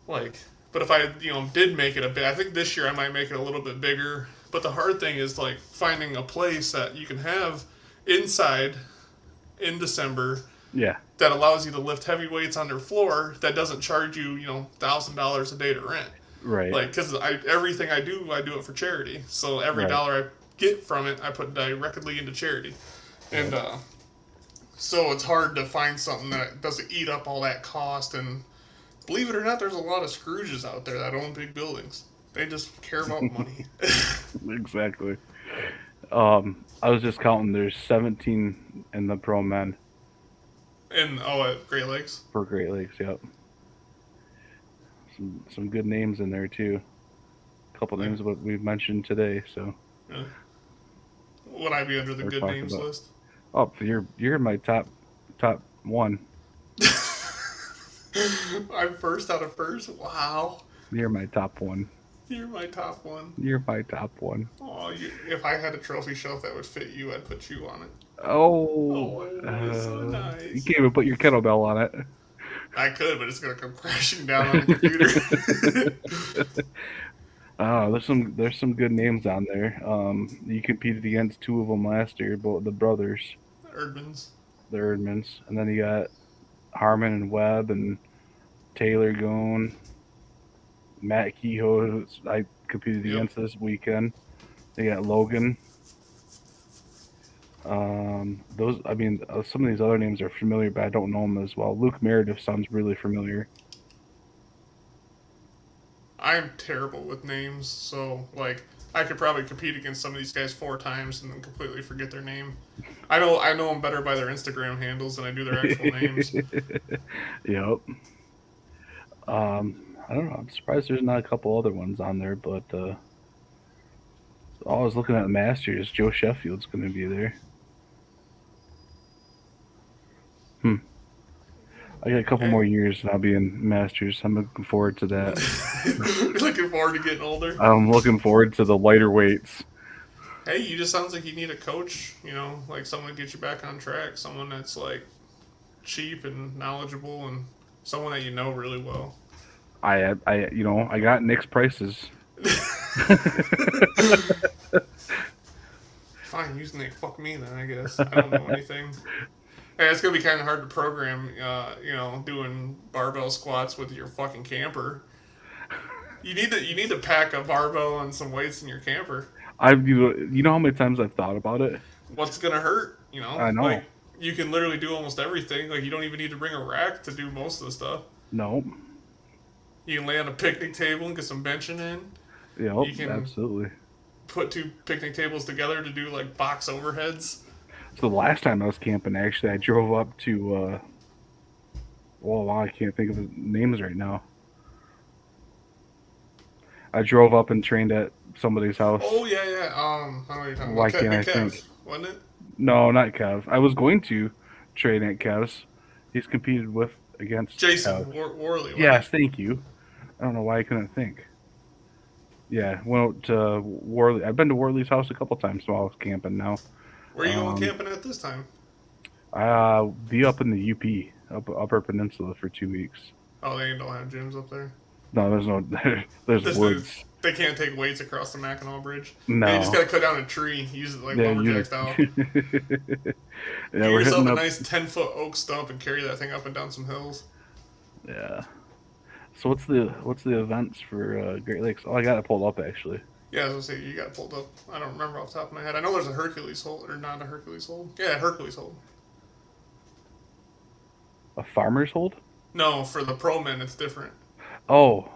Like, but if I did make it a bit, I think this year I might make it a little bit bigger. But the hard thing is like finding a place that you can have inside in December Yeah. that allows you to lift heavy weights on their floor that doesn't charge you $1,000 a day to rent. Right. Like because everything I do it for charity. So every Right. dollar I get from it, I put directly into charity. And Yep. so it's hard to find something that doesn't eat up all that cost. And believe it or not, there's a lot of Scrooges out there that own big buildings. They just care about money. Exactly. I was just counting. There's 17 in the pro men And at Great Lakes. for Great Lakes. Yep. Some good names in there too. A couple Like, names of what we've mentioned today. So uh, would I be under the we're good talking names about. list? Oh, you're my top one. I'm first out of first. Wow, You're my top one. you're my top one. You're my top one. Oh, if I had a trophy shelf that would fit you, I'd put you on it. Oh, Oh, it's so you nice. can't even put your kettlebell on it. I could, but it's gonna come crashing down on the computer. Oh, there's some good names on there. You competed against two of them last year, both the brothers, Erdman's. the Erdmans, and then you got Harmon and Webb and Taylor going. Matt Kehoe, I competed Yep. against this weekend. They got Logan. I mean, some of these other names are familiar, but I don't know them as well. Luke Meredith sounds really familiar. I'm terrible with names, so like I could probably compete against some of these guys 4 times and then completely forget their name. I know them better by their Instagram handles than I do their actual names. Yep. I don't know. I'm surprised there's not a couple other ones on there, but I was looking at the Masters. Joe Sheffield's going to be there. Hmm. I got a couple Hey, more years and I'll be in Masters. I'm looking forward to that. looking forward to getting older. I'm looking forward to the lighter weights. Hey, you just sounds like you need a coach. Like someone to get you back on track. Someone that's like cheap and knowledgeable and someone that you know really well. I got Nick's prices. Fine, use Nick. Fuck me then. I guess I don't know anything. Hey, it's gonna be kind of hard to program. Doing barbell squats with your fucking camper. You need to pack a barbell and some weights in your camper. You know how many times I've thought about it. What's gonna hurt? I know. Like you can literally do almost everything. Like you don't even need to bring a rack to do most of the stuff. No. You can lay on a picnic table and get some benching in. Yep. You can Absolutely. put 2 picnic tables together to do like box overheads. So the last time I was camping, actually, I drove up to. Well, wow, I can't think of the names right now. I drove up and trained at somebody's house. Oh yeah, yeah. I know what you're talking Why about. can't I Kev, think? wasn't it? No, not Kev. I was going to train at Kev's. He's competed with against Kev. Jason Worley. Wasn't Yes, it? thank you. I don't know why I couldn't think. Yeah, went out to Worley. I've been to Worley's house a couple times while I was camping now. Where are you going Um, camping at this time? I'll be up in the UP, Upper Peninsula for 2 weeks. Oh, they don't have gyms up there. No, there's no. There's This is woods. they can't take weights across the Mackinac Bridge. And you just No. gotta cut down a tree, use it like Yeah, lumberjack you. style. Yeah, Get we're yourself hitting a up. nice 10-foot oak stump and carry that thing up and down some hills. Yeah. So what's the events for Great Lakes? Oh, I got it pulled up actually. Yeah, as I was gonna say, you got it pulled up. I don't remember off the top of my head. I know there's a Hercules hold, or not a Hercules hold. Yeah, Hercules hold. A farmer's hold? No, for the pro men, it's different. Oh.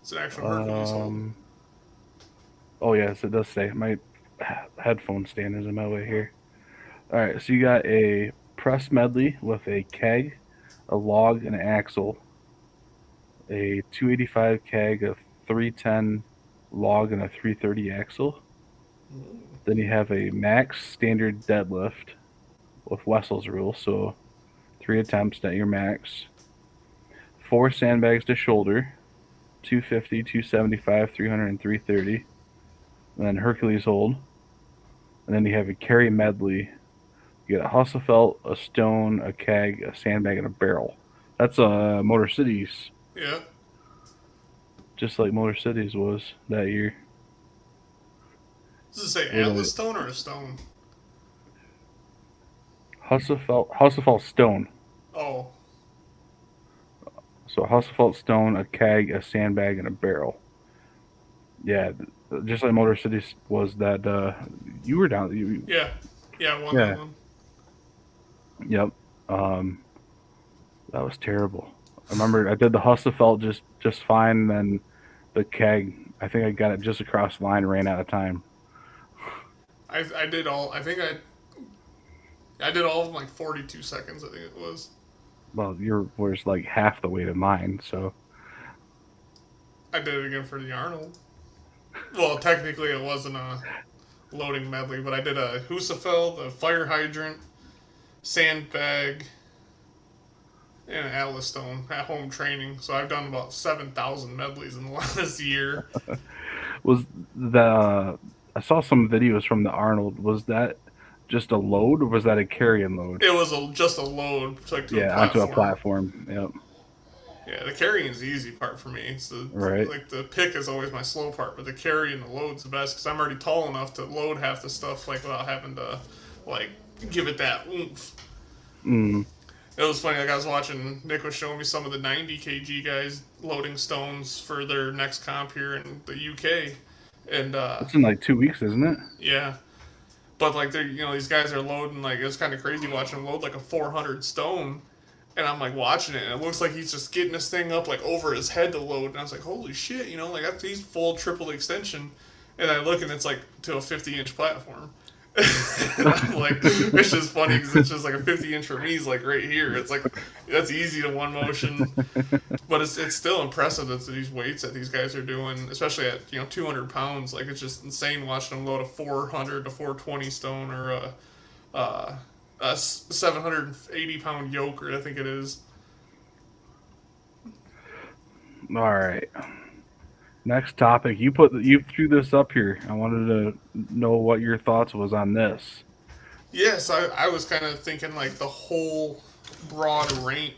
It's an actual Hercules hold. Um. Oh yes, it does say. My headphone stand is in my way here. All right, so you got a press medley with a keg, a log, and an axle, a 285 keg, a 310 log, and a 330 axle. Then you have a max standard deadlift with Wessel's rule, so 3 attempts at your max. 4 sandbags to shoulder, 250, 275, 300, and 330. And then Hercules hold. And then you have a carry medley. You get a Husafelt, a stone, a keg, a sandbag, and a barrel. That's Motor Cities, Yeah. just like Motor Cities was that year. Does it say With Atlas a stone or a stone? Husafelt stone. Oh, So a Husafelt stone, a keg, a sandbag, and a barrel. Yeah, just like Motor Cities was that. You were down. yeah. Yeah, I won that Yeah. one. Yep. Um, that was terrible. I remember I did the Husafelt just fine. Then the keg, I think I got it just across the line. Ran out of time. I did all. I did all of them like 42 seconds. I think it was. Well, yours was like half the weight of mine. So I did it again for the Arnold. Well, technically it wasn't a loading medley, but I did a Husafeld, a fire hydrant, sandbag, and an Atlas stone at home training. So I've done about 7,000 medleys in the last year. was the I saw some videos from the Arnold. Was that just a load, or was that a carry and load? It was just a load, like to a Yeah, onto a platform. platform. Yep. Yeah, the carrying is the easy part for me. It's Right. like the pick is always my slow part, but the carry and the load's the best because I'm already tall enough to load half the stuff like without having to like give it that oomph. Mm. It was funny. Like I was watching, Nick was showing me some of the 90 kg guys loading stones for their next comp here in the UK, and It's in like 2 weeks, isn't it? yeah. But like they're these guys are loading like it's kind of crazy watching them load like a 400 stone, and I'm like watching it, and it looks like he's just getting this thing up like over his head to load, and I was like, holy shit, like that's he's full triple extension, and I look and it's like to a 50-inch platform. And I'm like, it's just funny because it's just like a 50-inch for me is like right here. It's like that's easy to one motion, but it's still impressive that these weights that these guys are doing, especially at 200 pounds. Like it's just insane watching them load a 400 to 420 stone or a 780-pound yoke, or I think it is. All right. Next topic. You threw this up here. I wanted to know what your thoughts was on this. Yes, I was kind of thinking like the whole broad range,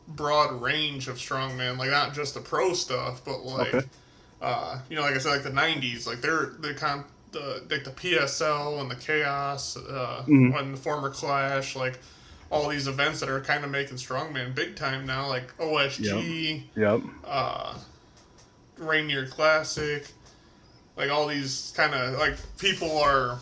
broad range of strongman, like not just the pro stuff, but Okay. like like I said, like the '90s, like they're the like the PSL and the Chaos, Hmm. and the former Clash, like all these events that are kind of making strongman big time now, like Yep. OSG, Yep. uh, Rainier Classic, like all these kind of like people are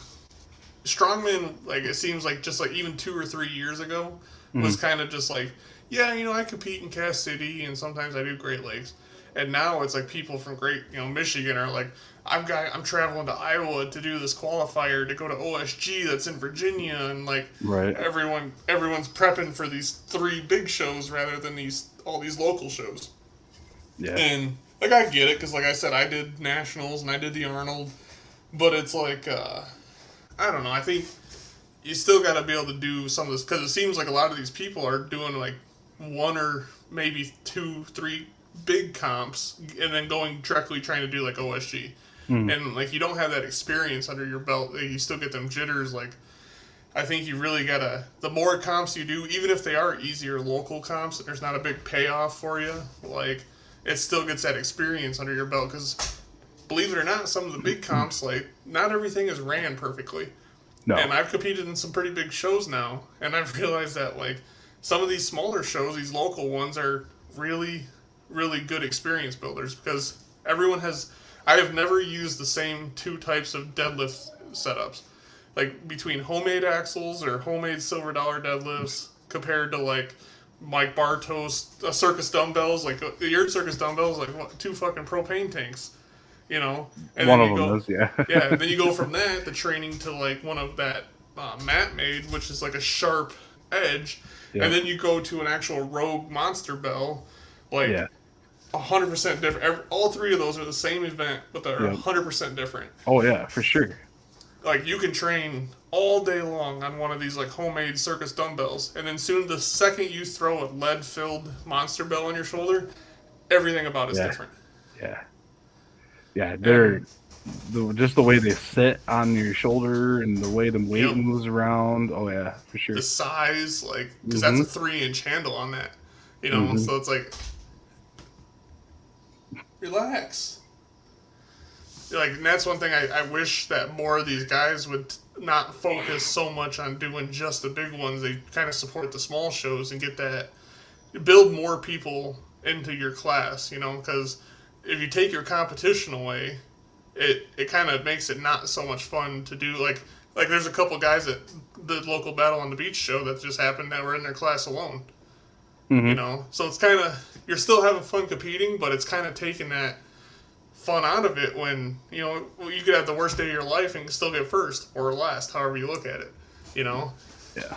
strongman. Like it seems like just like even 2 or 3 years ago Hmm. was kind of just like, yeah, I compete in Cass City and sometimes I do Great Lakes, and now it's like people from Great Michigan are like, I'm traveling to Iowa to do this qualifier to go to OSG that's in Virginia, and like Right. everyone's prepping for these three big shows rather than all these local shows. Yeah. And like I get it because like I said, I did nationals and I did the Arnold, but it's like I don't know. I think you still got to be able to do some of this because it seems like a lot of these people are doing like one or maybe two, three big comps and then going directly trying to do like OSG. Hmm. And like you don't have that experience under your belt, like, you still get them jitters. Like I think you really gotta. The more comps you do, even if they are easier local comps, and there's not a big payoff for you, like it still gets that experience under your belt. Because believe it or not, some of the big comps, like, not everything is ran perfectly. No. And I've competed in some pretty big shows now, and I've realized that, like, some of these smaller shows, these local ones, are really, really good experience builders because everyone has. I have never used the same two types of deadlift setups. Like, between homemade axles or homemade silver dollar deadlifts compared to, like, Mike Bartos, circus dumbbells, like, your circus dumbbells, like, what, two fucking propane tanks, you know? And One then of you them go, is, yeah. yeah, and then you go from that, the training to, like, one of that mat made, which is like a sharp edge, Yeah. and then you go to an actual Rogue Monster Bell, like, Yeah. 100% different. All three of those are the same event, but they're Yeah. 100% different. Oh, yeah, for sure. Like, you can train all day long on one of these, like, homemade circus dumbbells, and then soon the second you throw a lead-filled monster bell on your shoulder, everything about it's Yeah. different. Yeah. Yeah, they're just the way they sit on your shoulder and the way the weight Yep. moves around. Oh, yeah, for sure. The size, like, because that's a 3-inch handle on that, you know. So it's like, relax. Like, and that's one thing I wish that more of these guys would not focus so much on doing just the big ones. They kind of support the small shows and get that, build more people into your class, you know, because if you take your competition away, it kind of makes it not so much fun to do. Like there's a couple guys at the local Battle on the Beach show that just happened that were in their class alone, you know. So it's kind of, you're still having fun competing, but it's kind of taking that fun out of it when, you know, you could have the worst day of your life and still get first or last, however you look at it, you know. Yeah.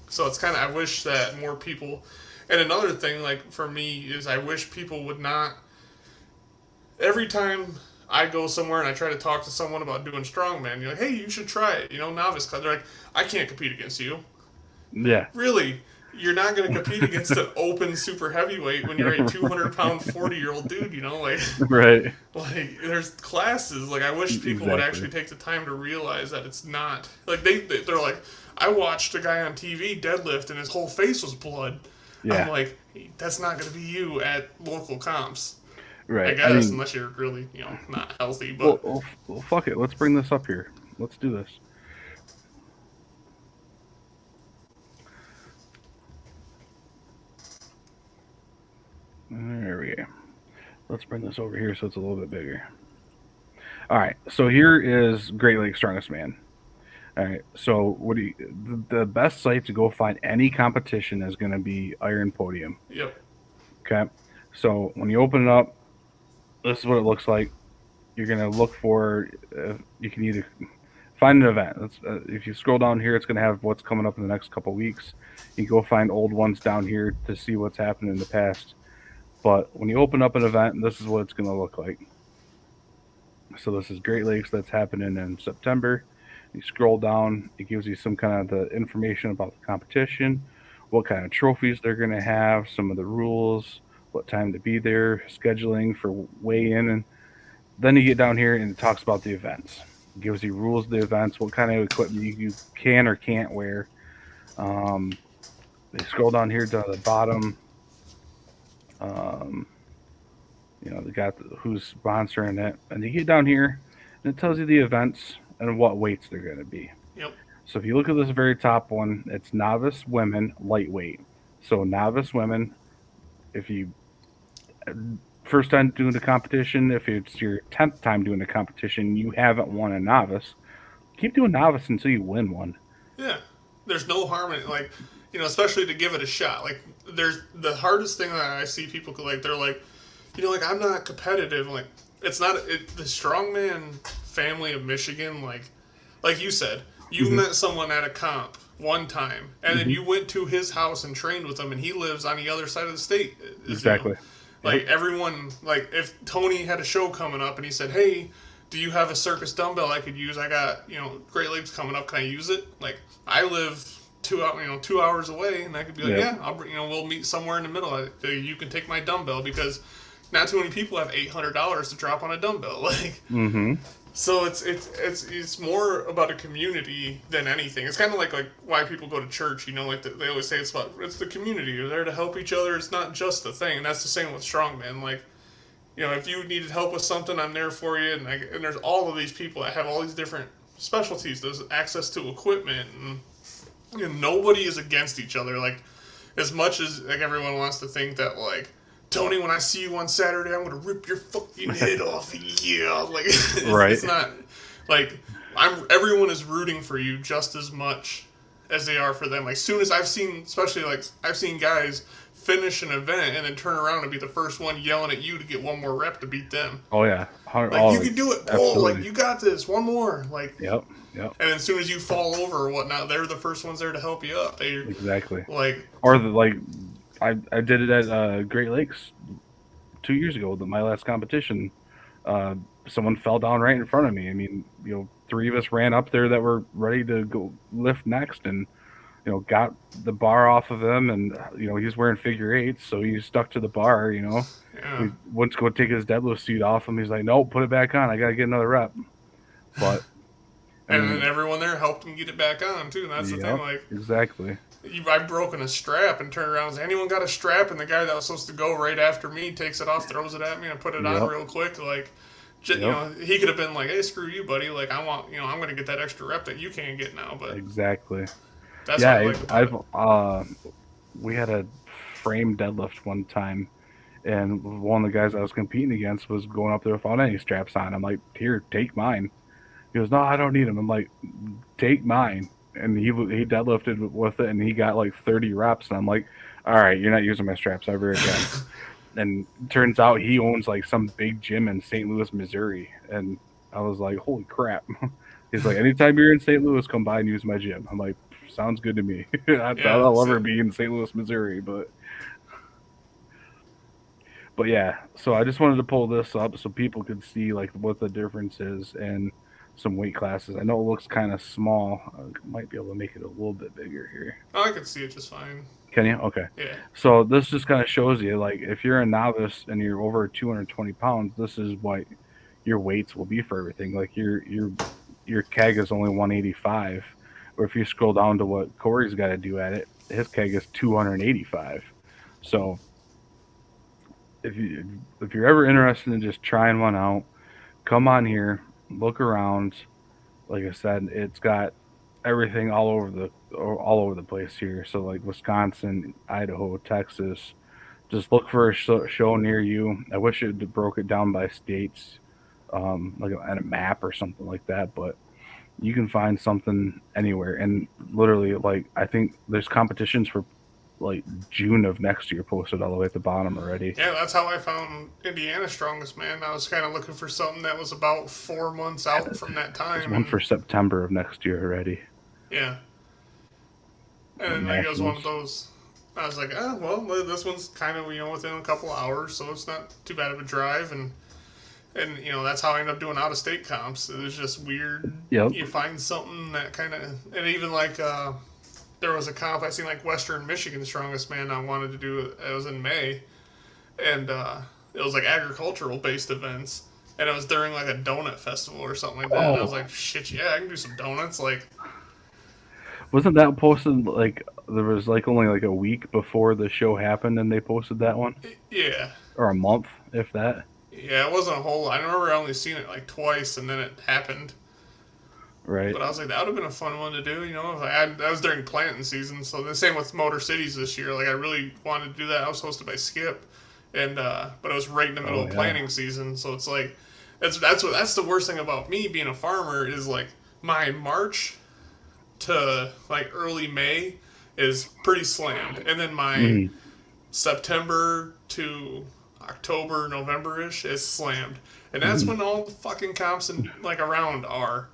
So it's kind of, I wish that more people. And another thing, like, for me, is I wish people would not, every time I go somewhere and I try to talk to someone about doing strongman, you're like, hey, you should try it, you know, novice class. They're like, I can't compete against you. Yeah. Really? You're not going to compete against an open super heavyweight when you're a 200-pound 40-year-old dude, you know? Like, Right. like, there's classes. Like, I wish people would actually take the time to realize that it's not, like, they're like, I watched a guy on TV deadlift and his whole face was blood. Yeah. I'm like, that's not going to be you at local comps. Right. I guess, unless you're really, you know, not healthy. But well, fuck it. Let's bring this up here. Let's do this. There we go. Let's bring this over here so it's a little bit bigger. All right. So here is Great Lakes Strongest Man. All right. So what do you, the best site to go find any competition is going to be Iron Podium. yep. Okay. So when you open it up, this is what it looks like. You're going to look for, you can either find an event. If you scroll down here, it's going to have what's coming up in the next couple weeks. You can go find old ones down here to see what's happened in the past. But when you open up an event, this is what it's going to look like. So this is Great Lakes that's happening in September. You scroll down, it gives you some kind of the information about the competition, what kind of trophies they're going to have, some of the rules, what time to be there, scheduling for weigh-in, and then you get down here and it talks about the events. It gives you rules of the events, what kind of equipment you can or can't wear. They scroll down here to the bottom. You know, they got who's sponsoring it, and you get down here, and it tells you the events and what weights they're going to be. Yep. So if you look at this very top one, it's novice women lightweight. So novice women, if you first time doing the competition, if it's your 10th time doing the competition, you haven't won a novice, keep doing novice until you win one. Yeah. There's no harm in it. Like, you know, especially to give it a shot. Like, there's the hardest thing that I see people like, they're like, you know, like, I'm not competitive. Like, it's not the strongman family of Michigan. Like you said, you met someone at a comp one time, and then you went to his house and trained with him, and he lives on the other side of the state. Exactly. You. Like, everyone, like, if Tony had a show coming up and he said, hey, do you have a circus dumbbell I could use? I got, you know, Great Lakes coming up. Can I use it? Like, I live 2 hours away, and I could be like, yeah, I'll, you know, we'll meet somewhere in the middle. You can take my dumbbell, because not too many people have $800 to drop on a dumbbell. Like, so it's more about a community than anything. It's kind of like why people go to church. You know, like they always say it's the community. You're there to help each other. It's not just the thing, and that's the same with strongman. Like, if you needed help with something, I'm there for you. And there's all of these people that have all these different specialties. There's access to equipment, and nobody is against each other. Like, as much as like everyone wants to think that like, Tony, when I see you on Saturday, I'm gonna rip your fucking head off. Yeah, like Right. it's not like Everyone is rooting for you just as much as they are for them. Like, soon as especially like I've seen guys finish an event and then turn around and be the first one yelling at you to get one more rep to beat them. Oh yeah. Like, you can do it, Paul. Absolutely. Like, you got this. One more. Like, Yep. Yep. and as soon as you fall over or whatnot, they're the first ones there to help you up. Exactly. Like, Or I did it at Great Lakes 2 years ago. My last competition, someone fell down right in front of me. I mean, 3 of us ran up there that were ready to go lift next, and got the bar off of him, and he's wearing figure eights, so he stuck to the bar. yeah. We went to go take his deadlift suit off him. He's like, "No, put it back on. I gotta get another rep." But And then everyone there helped him get it back on too. And that's the thing. Like, exactly. I've broken a strap and turned around and said, anyone got a strap? And the guy that was supposed to go right after me takes it off, throws it at me, and put it on real quick. Like, he could have been like, "Hey, screw you, buddy. Like, I'm gonna get that extra rep that you can't get now." But Exactly. that's what I Yeah, like about it. we had a frame deadlift one time, and one of the guys I was competing against was going up there without any straps on. I'm like, "Here, take mine." He goes, "No, I don't need them." I'm like, "Take mine." And he deadlifted with it, and he got like 30 reps. And I'm like, "All right, you're not using my straps ever again." And turns out he owns like some big gym in St. Louis, Missouri. And I was like, "Holy crap!" He's like, "Anytime you're in St. Louis, come by and use my gym." I'm like, "Sounds good to me." I thought I'll ever be in St. Louis, Missouri, but yeah. So I just wanted to pull this up so people could see like what the difference is and some weight classes. I know it looks kind of small. I might be able to make it a little bit bigger here. Oh, I can see it just fine. Can you? Okay. Yeah. So this just kind of shows you, like, if you're a novice and you're over 220 pounds, this is what your weights will be for everything. Like your keg is only 185, or if you scroll down to what Corey's got to do at it, his keg is 285. So if you're ever interested in just trying one out, come on here, look around. Like I said, it's got everything all over the place here. So like Wisconsin, Idaho, Texas. Just look for a show near you. I wish it broke it down by states, like on a map or something like that. But you can find something anywhere. And literally, like, I think there's competitions for like June of next year posted all the way at the bottom already. Yeah, that's how I found Indiana's Strongest Man. I was kind of looking for something that was about 4 months out from that time. There's one for September of next year already. Yeah. And then like, it was one of those. I was like, well, this one's kind of within a couple hours, so it's not too bad of a drive, and that's how I ended up doing out of state comps. It was just weird. Yep. You find something that kind of, and even like there was a comp I seen like Western Michigan Strongest Man I wanted to do. It was in May, and it was like agricultural based events, and it was during like a donut festival or something like that. Oh. And I was like, shit, yeah, I can do some donuts. Like, wasn't that posted like there was like only like a week before the show happened and they posted that one? Yeah. Or a month, if that. Yeah, it wasn't a whole. I remember I only seen it like twice, and then it happened. Right. But I was like, that would have been a fun one to do. That was during planting season. So the same with Motor Cities this year. Like, I really wanted to do that. I was hosted by Skip, and but it was right in the middle of planting season. So it's like, that's the worst thing about me being a farmer is like my March to like early May is pretty slammed, and then my September to October, November-ish is slammed, and that's when all the fucking comps and like around are.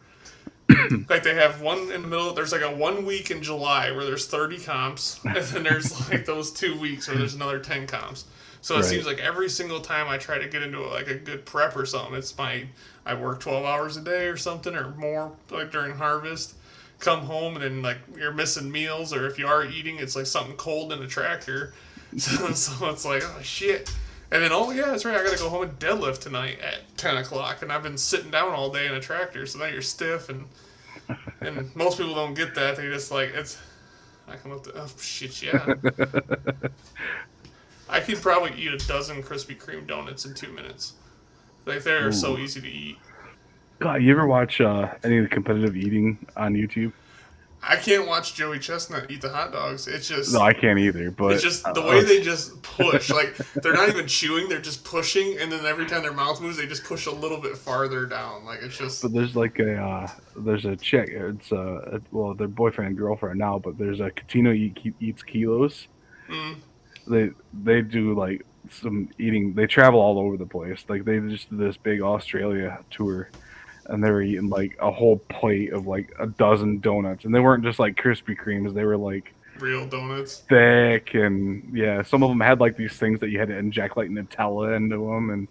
Like, they have one in the middle. There's like a 1 week in July where there's 30 comps, and then there's like those 2 weeks where there's another 10 comps. So it seems like every single time I try to get into like a good prep or something, I work 12 hours a day or something or more, like during harvest. Come home and then like you're missing meals, or if you are eating, it's like something cold in the tractor. So it's like, oh shit. And then, oh yeah, that's right, I gotta go home and deadlift tonight at 10 o'clock, and I've been sitting down all day in a tractor, so now you're stiff, and most people don't get that. They just like, I can look at, oh shit, yeah. I could probably eat a dozen Krispy Kreme donuts in 2 minutes. Like they're so Ooh. easy to eat. God, you ever watch any of the competitive eating on YouTube? I can't watch Joey Chestnut eat the hot dogs. No, I can't either. It's But just the way they just push. Like they're not even chewing; they're just pushing, and then every time their mouth moves, they just push a little bit farther down. Like it's just. there's like a there's a chick. It's well, their boyfriend and girlfriend now. But there's a Catino eats kilos. Mm, They do like some eating. They travel all over the place. Like they just did this big Australia tour, and they were eating like a whole plate of like a dozen donuts, and they weren't just like Krispy Kremes. They were like real donuts. thick, and yeah, some of them had like these things that you had to inject like Nutella into them, and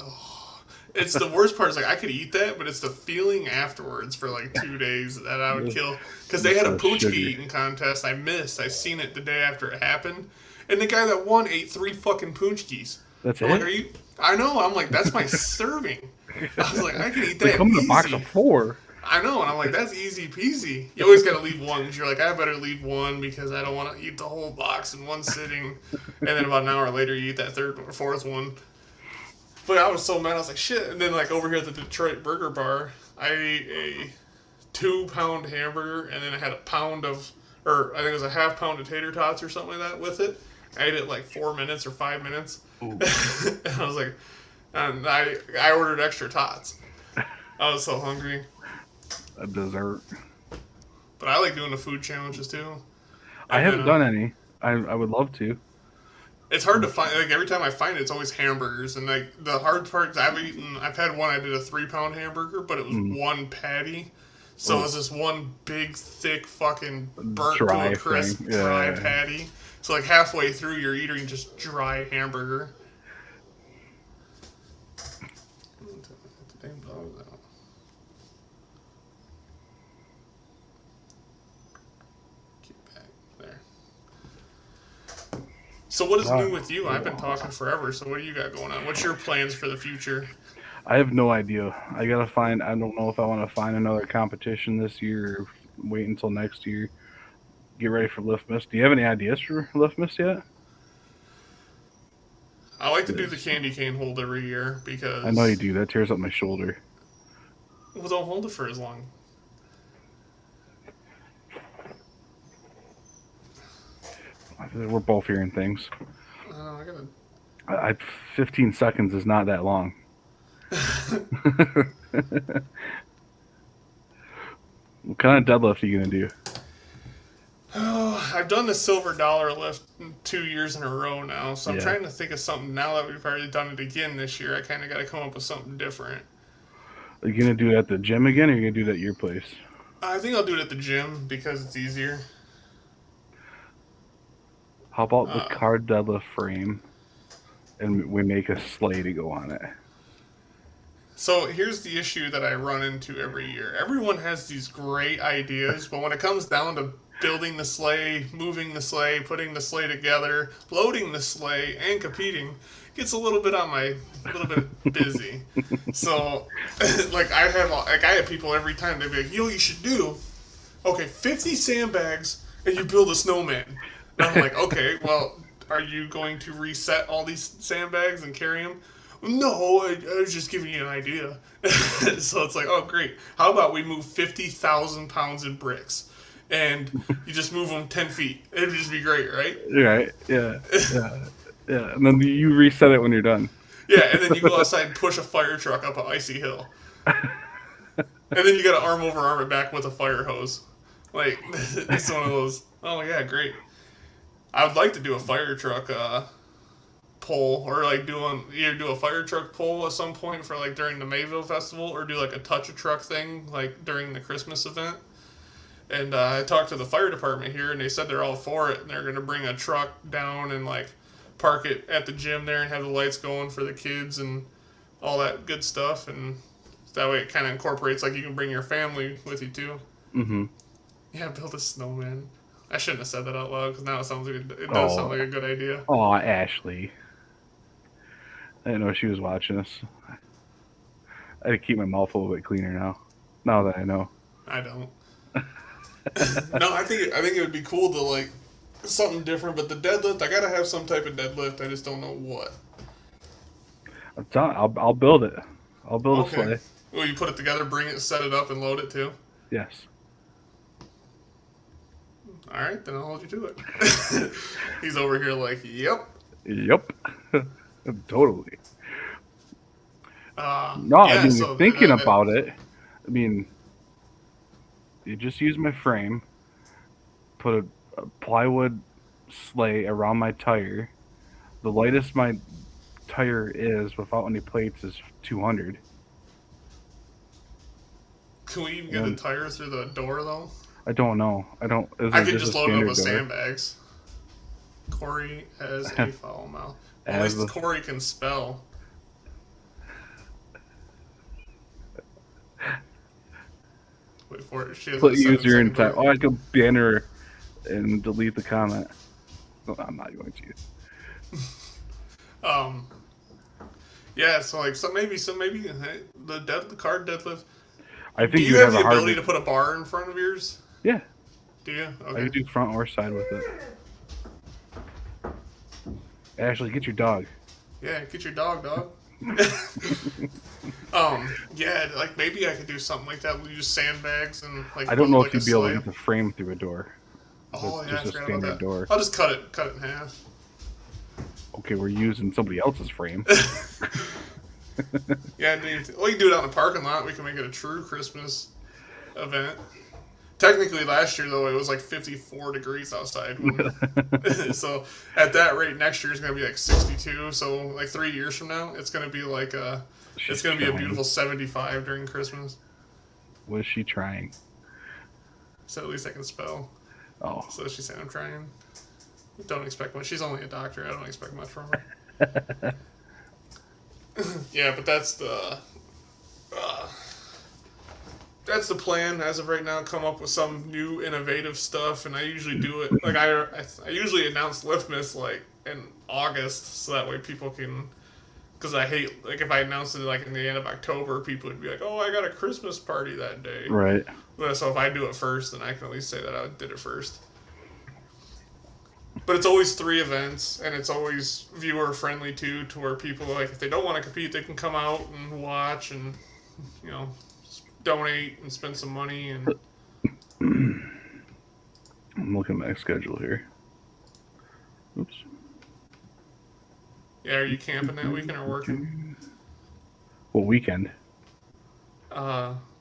Oh, it's the worst part. Is like I could eat that, but it's the feeling afterwards for like 2 days that I would the, kill. Because they had a Punchki sugar. eating contest. I missed. I seen it the day after it happened, and the guy that won ate 3 fucking Punchkis. That's I'm like, it. are you? I know. I'm like, that's my serving. I was like, I can eat They that come in a box of easy. four. I know, and I'm like, that's easy peasy. You always gotta leave one because you're like, I better leave one because I don't want to eat the whole box in one sitting. And then about an hour later, you eat that third or fourth one. But I was so mad, I was like, shit. And then like over here at the Detroit Burger Bar, I ate a 2 pound hamburger, and then I had a pound of, or I think it was a half pound of tater tots or something like that with it. I ate it like 4 minutes or 5 minutes, Ooh, and I was like, and I ordered extra tots. I was so hungry. a dessert. But I like doing the food challenges too. I I've been haven't done any. I would love to. it's hard to find. Like every time I find it, it's always hamburgers. And like the hard part, is I've had one. I did a 3 pound hamburger, but it was Mm. one patty. So it Oh, was this one big, thick, fucking burnt to a dry thing. crisp, dry Yeah. patty. So like halfway through, you're eating just dry hamburger. Damn dog's out. Get back there. So what is Uh, new with you? I've been talking forever. So what do you got going on? What's your plans for the future? I have no idea. I gotta find. I don't know if I want to find another competition this year or wait until next year. Get ready for Lift Miss. Do you have any ideas for Lift Miss yet? I like to do the 'Cause candy cane hold every year I know you because do. That tears up my shoulder. well, don't hold it for as long. We're both hearing things. I gotta. I 15 seconds is not that long. What kind of deadlift are you gonna do? Oh, I've done the silver dollar lift 2 years in a row now, so I'm Yeah. trying to think of something. Now that we've already done it again this year, I kind of got to come up with something different. Are you gonna do it at the gym again, or are you gonna do it at your place? I think I'll do it at the gym because it's easier. How about the Uh, card deadlift frame, and we make a sleigh to go on it? so here's the issue that I run into every year. Everyone has these great ideas, but when it comes down to building the sleigh, moving the sleigh, putting the sleigh together, loading the sleigh, and competing, it gets a little bit busy. So, I have people every time they be like, "Yo, you should do okay, 50 sandbags, and you build a snowman." And I'm like, okay, well, are you going to reset all these sandbags and carry them? No, I was just giving you an idea. So it's like, oh, great. How about we move 50,000 pounds in bricks? And you just move them 10 feet. It'd just be great, right? Right? Yeah, yeah, yeah. And then you reset it when you're done. Yeah, and then you go outside and push a fire truck up an icy hill. And then you gotta arm over arm it back with a fire hose. Like, it's one of those, oh, yeah, great. I would like to do a fire truck pull, or like either do a fire truck pull at some point for like during the Mayville Festival, or do like a touch a truck thing like during the Christmas event. And I talked to the fire department here, and they said they're all for it, and they're gonna bring a truck down and like park it at the gym there and have the lights going for the kids and all that good stuff, and that way it kind of incorporates like you can bring your family with you too. Mm-hmm. Yeah, build a snowman. I shouldn't have said that out loud because now it does sound Oh, like a good idea. oh, Ashley. I didn't know she was watching us. I had to keep my mouth a little bit cleaner now. Now that I know. I don't. No, I think it would be cool to like something different. But the deadlift, I gotta have some type of deadlift. I just don't know what. I'll build it. I'll build a Okay. sleigh. Well, you put it together, bring it, set it up, and load it too. Yes. All right, then I'll hold you to it. He's over here like, yep. Yep. Totally. No, I Yeah. mean, So thinking about it, I mean, you just use my frame, put a plywood sleigh around my tire. The lightest my tire is without any plates is 200. can we even And get the then tire through the door though? I don't know. I don't. Is I it could just a just load it up standard with door? sandbags. Corey has a foul mouth. Well, at As least the Corey can spell. Wait for it. She has a put seven user in second time. delay. Oh, I could banner and delete the comment. No, I'm not going to. Um, yeah. So like, so maybe the card deadlift. I Do think you you would have have the a hard. ability to put a bar in front of yours? Yeah, Do you? I Okay. could do front or side with it. Ashley, get your dog. Yeah. Get your dog, dog. Yeah. Like maybe I could do something like that. We use sandbags and like I don't build know like if a you'd be able to sleigh. get the frame through a door. Oh That's yeah, I just a forgot about standard that. door. I'll just cut it in half. Okay, we're using somebody else's frame. Yeah, dude. Well, you can do it out in the parking lot. We can make it a true Christmas event. Technically, last year though, it was like 54 degrees outside. So at that rate, next year is going to be like 62. So like 3 years from now, it's going to be like it's She's going to be a trying. beautiful 75 during Christmas. What is she trying? So at least I can spell. Oh, So she's saying I'm trying. Don't expect much. She's only a doctor. I don't expect much from her. Yeah, but uh, that's the plan as of right now. Come up with some new innovative stuff, and I usually do it like I usually announce Liftmas like in August, so that way people can. Because I hate like if I announced it like in the end of October, people would be like, "Oh, I got a Christmas party that day." right. So if I do it first, then I can at least say that I did it first. But it's always 3 events, and it's always viewer friendly too, to where people like if they don't want to compete, they can come out and watch and you know donate and spend some money and I'm looking at my schedule here. Oops. yeah. Are you camping that weekend or working? What weekend?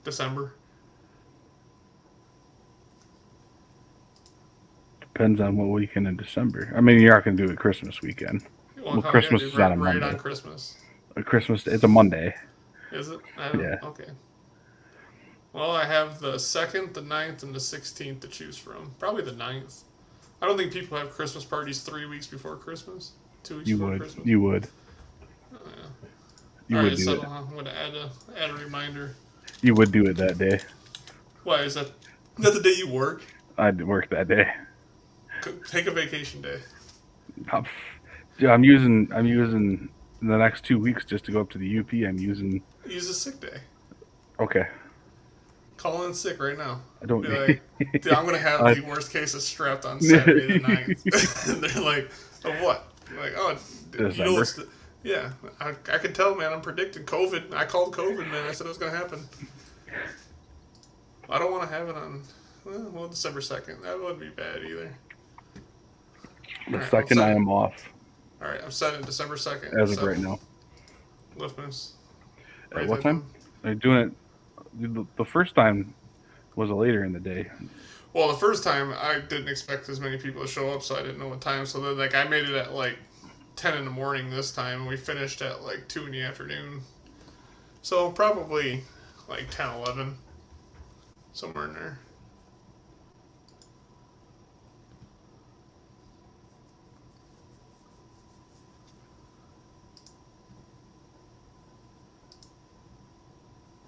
December. Depends on what weekend in December. I mean, you're not going to do it Christmas weekend. Well, Yeah, Christmas dude, is on a right Monday. on Christmas. Christmas, it's a Monday. Is it? I don't. Yeah. Okay. Well, I have the 2nd, the 9th, and the 16th to choose from. Probably the 9th. I don't think people have Christmas parties 3 weeks before Christmas. 2 weeks You before would. Christmas. You would. Oh, yeah. You All would right, do so it. I'm going to add a reminder. You would do it that day. Why is that the day you work? I'd work that day. Take a vacation day. Dude, I'm using the next 2 weeks just to go up to the UP. I'm using. Use a sick day. Okay. Call in sick right now. I don't. Be like, dude, I'm gonna have I- the worst case of strep on Saturday the 9th. And they're like, of what? You're like, oh, you know what's yeah. I could tell, man. I'm predicting COVID. I called COVID, man. I said it was gonna happen. I don't want to have it on. Well, December 2nd. That wouldn't be bad either. The Alright, second I am off, All right, I'm setting December 2nd. as of right now. Liftmas. At what time? Are you doing it? The first time was later in the day. Well, the first time I didn't expect as many people to show up, so I didn't know what time. So then, like, I made it at like 10 in the morning this time, and we finished at like 2 in the afternoon. So probably like 10, 11, somewhere in there.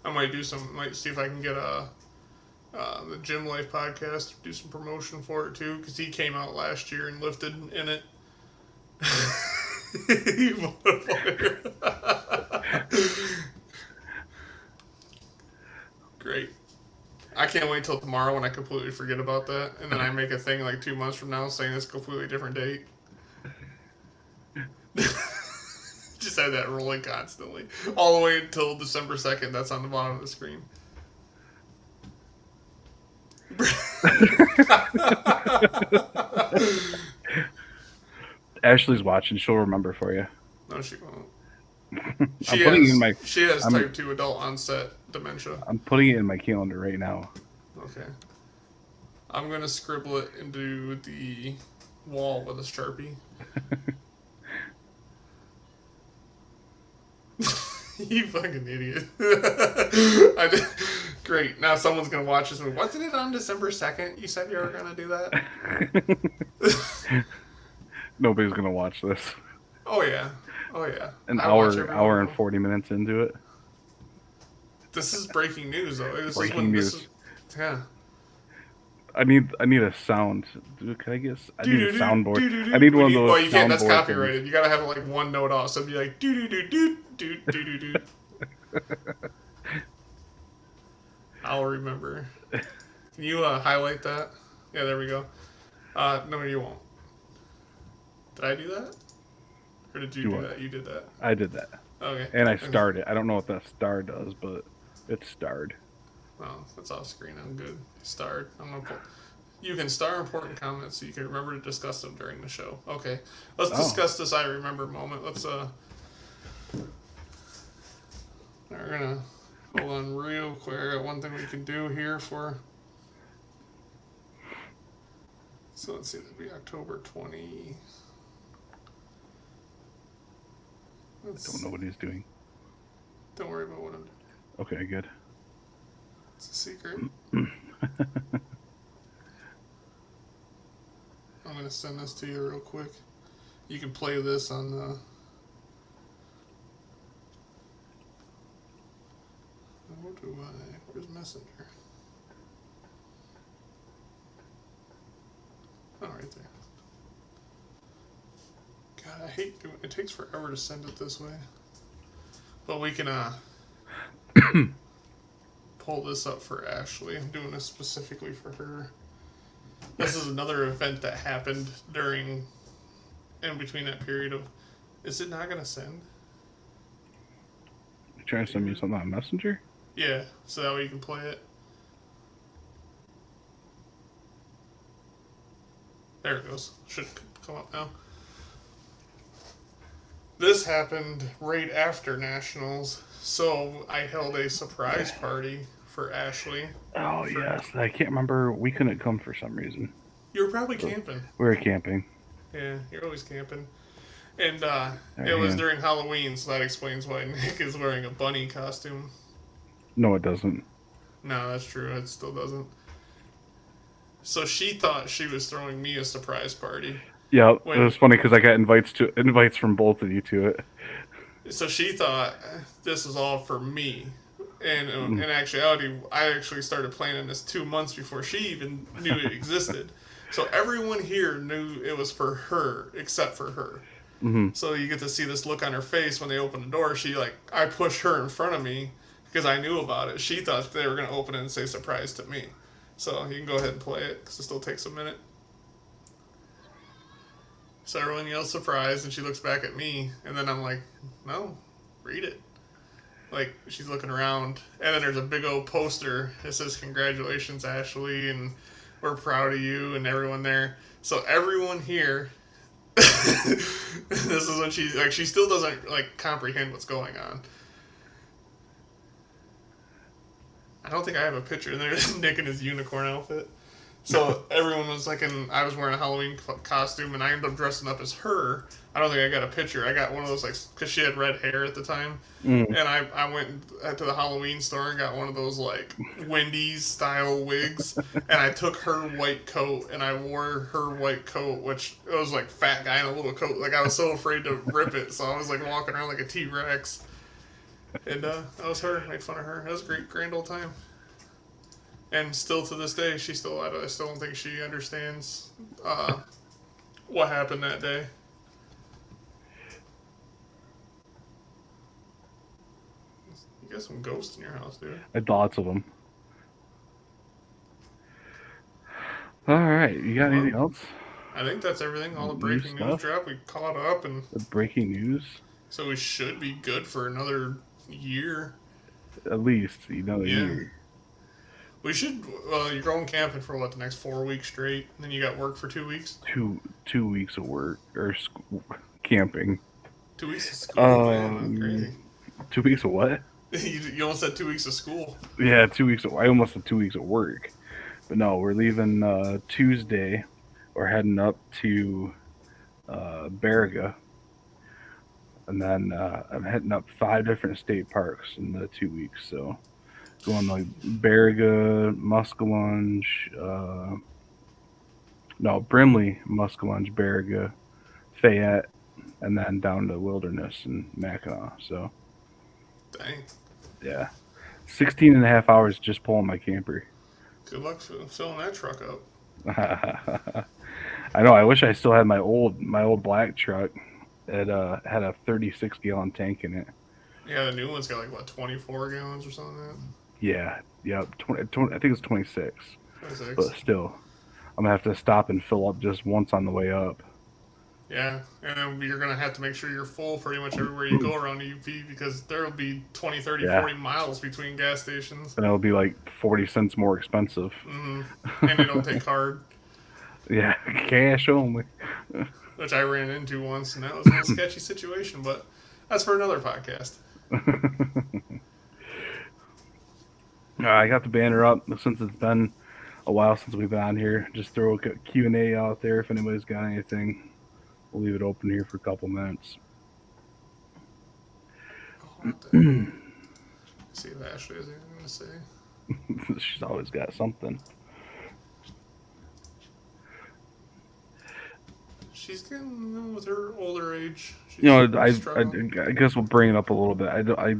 I might see if I can get the Gym Life podcast, do some promotion for it too, because he came out last year and lifted in it. You motherfucker. Great. I can't wait till tomorrow when I completely forget about that, and then I make a thing like 2 months from now saying it's a completely different date. Just have that rolling constantly, all the way until December 2nd. That's on the bottom of the screen. Ashley's watching. She'll remember for you. No, she won't. I'm She putting it in has my. she has I'm type 2 adult onset dementia. I'm putting it in my calendar right now. Okay. I'm gonna scribble it into the wall with a Sharpie. You fucking idiot. Great. Now someone's gonna watch this movie. Wasn't it on December 2nd? You said you were gonna do that? Nobody's gonna watch this. Oh yeah. Oh yeah. An I watch hour, every hour one and of them. 40 minutes into it. This is breaking news though. Breaking news. Yeah. I need a sound. Dude, can I get? I Do need a do do soundboard. do do I do. need one of those Well, you can't. That's soundboard copyrighted. things. You gotta have it like one note off. So it'd be like do do do do do do do do. I'll remember. Can you highlight that? Yeah, there we go. No, you won't. Did I do that? Or did you Do do what? that? You did that. I did that, Okay. and I Okay. starred it. I don't know what that star does, but it's starred. Well, that's off screen. I'm good. Starred. I'm gonna pull. You can star important comments so you can remember to discuss them during the show. Okay. Let's Oh. discuss this I remember moment. We're gonna hold on real quick. I got one thing we can do here for. So let's see, that'd be October 20. I don't know what he's doing. Don't worry about what I'm doing. Okay, good. It's a secret. I'm gonna send this to you real quick. You can play this on the. Where do I? Where's Messenger? Oh, right there. God, I hate doing. It takes forever to send it this way. But we can pull this up for Ashley. I'm doing this specifically for her. This is another event that happened in between that period of. Is it not gonna send? You trying to send me something on Messenger? Yeah, so that way you can play it. There it goes. Should come up now. This happened right after Nationals, so I held a surprise party for Ashley. Oh yes, I can't remember. We couldn't come for some reason. You were probably camping. We were camping. Yeah, you're always camping. And Right it was hand. during Halloween, so that explains why Nick is wearing a bunny costume. No, it doesn't. No, that's true. It still doesn't. So she thought she was throwing me a surprise party. Yeah, it When- was funny because I got invites from both of you to it. So she thought this was all for me. And in actuality, I actually started planning this 2 months before she even knew it existed. So everyone here knew it was for her, except for her. Mm-hmm. So you get to see this look on her face when they open the door. I pushed her in front of me because I knew about it. She thought they were going to open it and say surprise to me. So you can go ahead and play it because it still takes a minute. So everyone yells surprise and she looks back at me and then I'm like, no, read it. Like she's looking around and then there's a big old poster that says congratulations Ashley and we're proud of you and everyone there. So everyone here this is when she still doesn't comprehend what's going on. I don't think I have a picture. There's Nick in his unicorn outfit. So everyone was I was wearing a Halloween costume and I ended up dressing up as her. I don't think I got a picture. I got one of those because she had red hair at the time. And I went to the Halloween store and got one of those Wendy's style wigs. And I took her white coat and I wore her white coat, which it was fat guy in a little coat. I was so afraid to rip it. So I was walking around like a T-Rex. And that was her. Made fun of her. It was a great, grand old time. And still to this day, I still don't think she understands what happened that day. You got some ghosts in your house, dude. I had lots of them. right. You got anything Well, else? I think that's everything. All the New breaking news stuff? dropped. We caught up, and The breaking news? so we should be good for another year. At least another Yeah. year. We should. Well, you're going camping for what, the next 4 weeks straight, and then you got work for 2 weeks. 2 weeks of work or camping. 2 weeks of school, man. That's Um, crazy. 2 weeks of what? You almost said 2 weeks of school. Yeah, 2 weeks. I almost said 2 weeks of work, but no, we're leaving Tuesday. We're heading up to Baraga, and then I'm heading up 5 different state parks in the 2 weeks. So going like Baraga, Muskellunge, no Brimley, Muskellunge, Baraga, Fayette, and then down to Wilderness and Mackinac. So Dang. yeah, 16 and a half hours just pulling my camper. Good luck filling that truck up. I know. I wish I still had my old black truck. It had a 36 gallon tank in it. Yeah, the new one's got like what, 24 gallons or something like Yeah, yeah. 20, I think it's 26, that. but 26. still, I'm gonna have to stop and fill up just once on the way up. Yeah, and then you're gonna have to make sure you're full pretty much everywhere you go around the UP because there will be 20, 30, Yeah, 40 miles between gas stations. and it'll be like 40 cents more expensive. Mm-hmm. And they don't take card, Yeah, cash only. which I ran into once, and that was a little sketchy situation. But that's for another podcast. I got the banner up since it's been a while since we've been on here. Just throw a Q&A out there if anybody's got anything. We'll leave it open here for a couple minutes. Oh, what the hell? See if Ashley has anything to say. She's always got something. She's getting with her older age. You She's know, struggling. I guess we'll bring it up a little bit. I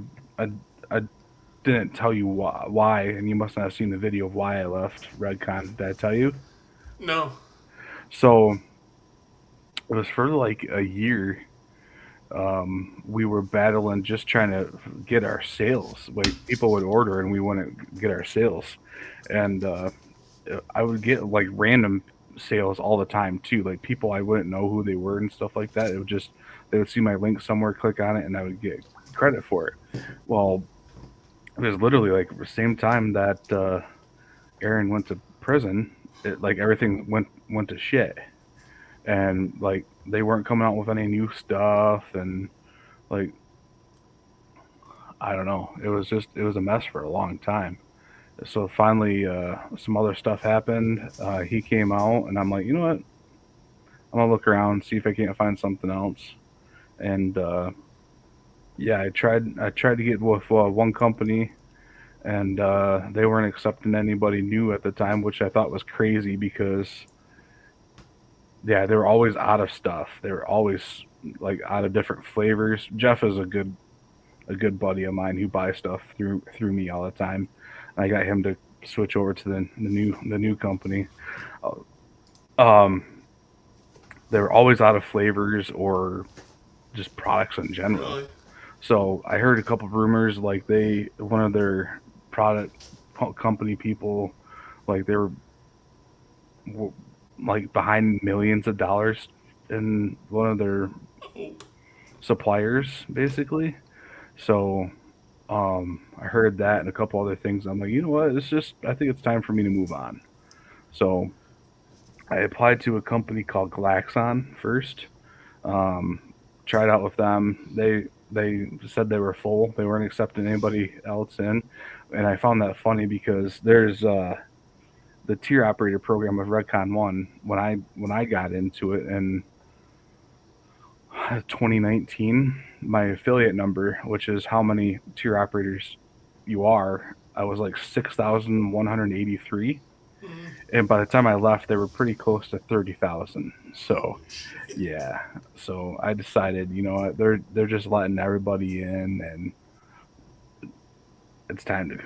didn't tell you why, and you must not have seen the video of why I left Redcon. Did I tell you? No. So it was for like a year. We were battling just trying to get our sales. Like people would order and we wouldn't get our sales, and I would get like random sales all the time too. Like people I wouldn't know who they were and stuff like that. It would just they would see my link somewhere, click on it, and I would get credit for it. Well, it was literally like the same time that Aaron went to prison. Like everything went to shit, and like they weren't coming out with any new stuff, and like I don't know. It was a mess for a long time. So finally, some other stuff happened. He came out, and I'm like, you know what? I'm gonna look around, see if I can't find something else. And yeah, I tried to get with one company, and they weren't accepting anybody new at the time, which I thought was crazy because yeah, they were always out of stuff. They were always like out of different flavors. Jeff is a good buddy of mine who buys stuff through me all the time. And I got him to switch over to the new company. Uh, Um, they were always out of flavors or just products in general. Really? So I heard a couple of rumors like they one of their product company people like they were w- like behind millions of dollars in one of their Oh. suppliers basically. So I heard that and a couple other things. I'm like, you know what? It's just I think it's time for me to move on. So I applied to a company called Glaxon first. Um, tried out with them. They said they were full. They weren't accepting anybody else in, and I found that funny because there's the tier operator program of Redcon One. When I got into it in 2019, my affiliate number, which is how many tier operators you are, I was like 6,183. Mm. And by the time I left, they were pretty close to 30,000. So Holy shit. yeah, so I decided, you know what, they're just letting everybody in, and it's time to It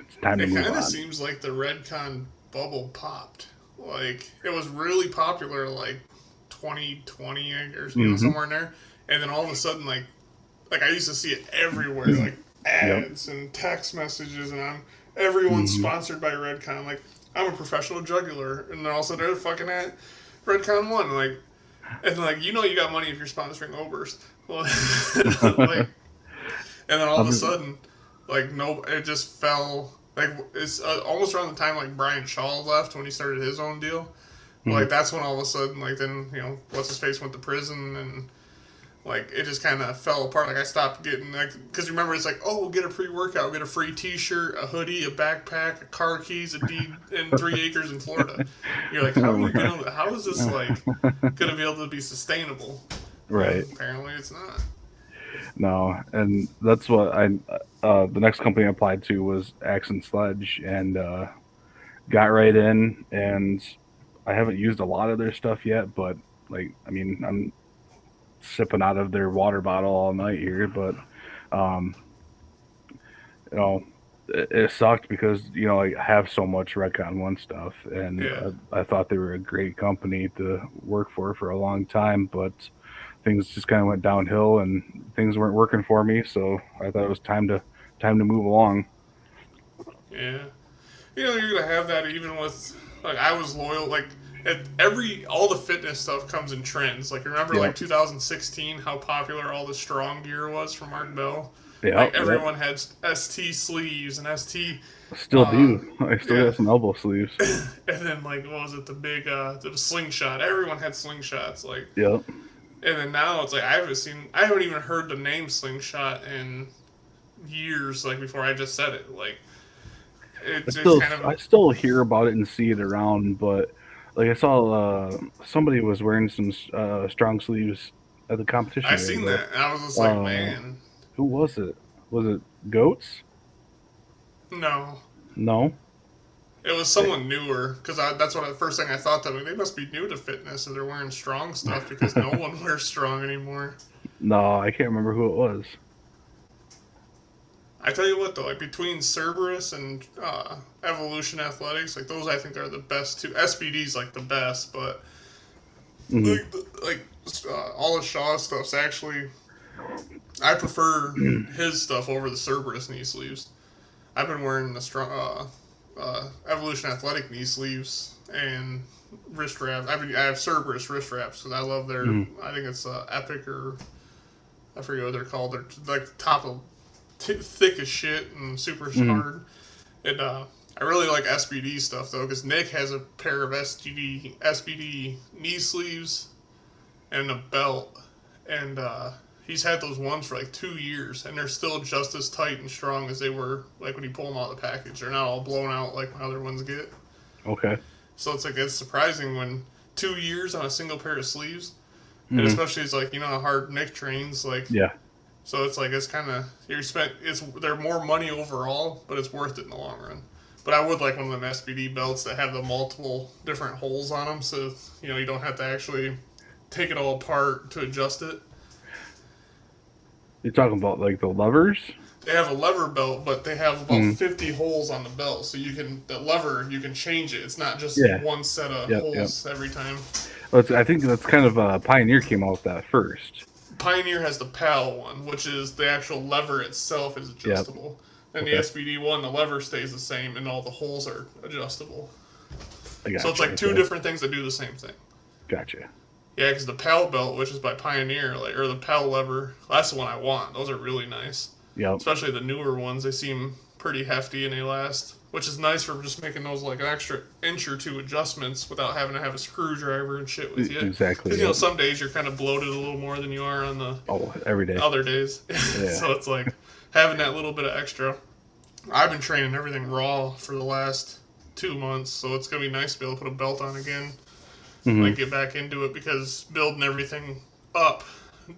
move kind of on. seems like the Redcon bubble popped. Like it was really popular, like 2020 or Hmm. somewhere in there, and then all of a sudden, like I used to see it everywhere, like Yep. ads and text messages, and everyone's Hmm. sponsored by Redcon. Like I'm a professional juggler, and then all of a sudden they're fucking at Redcon One, like, and like you got money if you're sponsoring Oberst, well, like, and then all of a I'm, sudden, like no, it just fell. Like it's almost around the time like Brian Shaw left when he started his own deal. mhm. Like that's when all of a sudden, like then what's his face went to prison and like it just kind of fell apart. Like I stopped getting like because remember it's like oh we'll get a free workout, we'll get a free T-shirt, a hoodie, a backpack, a car keys, a deed, and 3 acres in Florida. You're like how are you Right. gonna? How is this like gonna be able to be sustainable? Right. Apparently it's not. No, and that's what the next company I applied to was Axe and Sledge, and got right in, and I haven't used a lot of their stuff yet, but like, I mean, I'm sipping out of their water bottle all night here, but um, you know, it sucked because I have so much Recon One stuff, and Yeah, I thought they were a great company to work for a long time, but things just kind of went downhill, and things weren't working for me, so I thought it was time to move along. yeah. You're gonna have that even with like I was loyal like every all the fitness stuff comes in trends. Like remember like Yep, 2016 how popular all the strong gear was from Mark Bell. Like yep, yep. everyone had ST sleeves and ST, Still do. I still yeah. got some elbow sleeves. And then like what was it the big the slingshot? Everyone had slingshots like, Yep. and then now it's like I haven't even heard the name slingshot in years. Like before I just said it like it's kind of I still hear about it and see it around, but like I saw somebody was wearing some strong sleeves at the competition I the seen other day. that and I was just like Uh, man who was it? Was it Goats? no. No. It was someone newer because that's what the first thing I thought that they must be new to fitness if they're wearing strong stuff because no one wears strong anymore. No, I can't remember who it was. I tell you what though, like between Cerberus and Evolution Athletics, like those I think are the best two. SBD's like the best, but Hmm. like all of Shaw's stuff's actually I prefer his stuff over the Cerberus knee sleeves. I've been wearing the strong Evolution Athletic knee sleeves and wrist wraps. I have Cerberus wrist wraps because I love their. Hmm. I think it's Epic or I forget what they're called. They're like top of thick as shit and super Hmm. hard. And I really like SBD stuff though because Nick has a pair of SBD knee sleeves and a belt, and he's had those ones for like 2 years, and they're still just as tight and strong as they were like when you pull them out of the package. They're not all blown out like other ones get. Okay. So it's like it's surprising when 2 years on a single pair of sleeves, and Hmm. especially it's like how hard Nick trains like. Yeah. So it's like it's kind of they're more money overall, but it's worth it in the long run. But I would like one of them SBD belts that have the multiple different holes on them, so you don't have to actually take it all apart to adjust it. You're talking about like the levers? They have a lever belt, but they have about Hmm. 50 holes on the belt, so the lever you can change it. It's not just Yeah. one set of Yep. Yep. holes every time. Well, I think that's kind of Pioneer came out with that first. Pioneer has the PAL one, which is the actual lever itself is Yep. adjustable. And the Okay. SBD one, the lever stays the same, and all the holes are adjustable. I So it's gotcha. like two Okay. different things that do the same thing. Gotcha. Yeah, because the PAL belt, which is by Pioneer, like or the PAL lever, that's the one I want. Those are really nice, Yep. especially the newer ones. They seem pretty hefty and they last, which is nice for just making those like an extra inch or two adjustments without having to have a screwdriver and shit with you. Exactly. Because Yep. some days you're kind of bloated a little more than you are on the Oh, every day. other days. Yeah. So it's like having that little bit of extra. I've been training everything raw for the last 2 months, so it's gonna be nice to be able to put a belt on again, Hmm. like get back into it because building everything up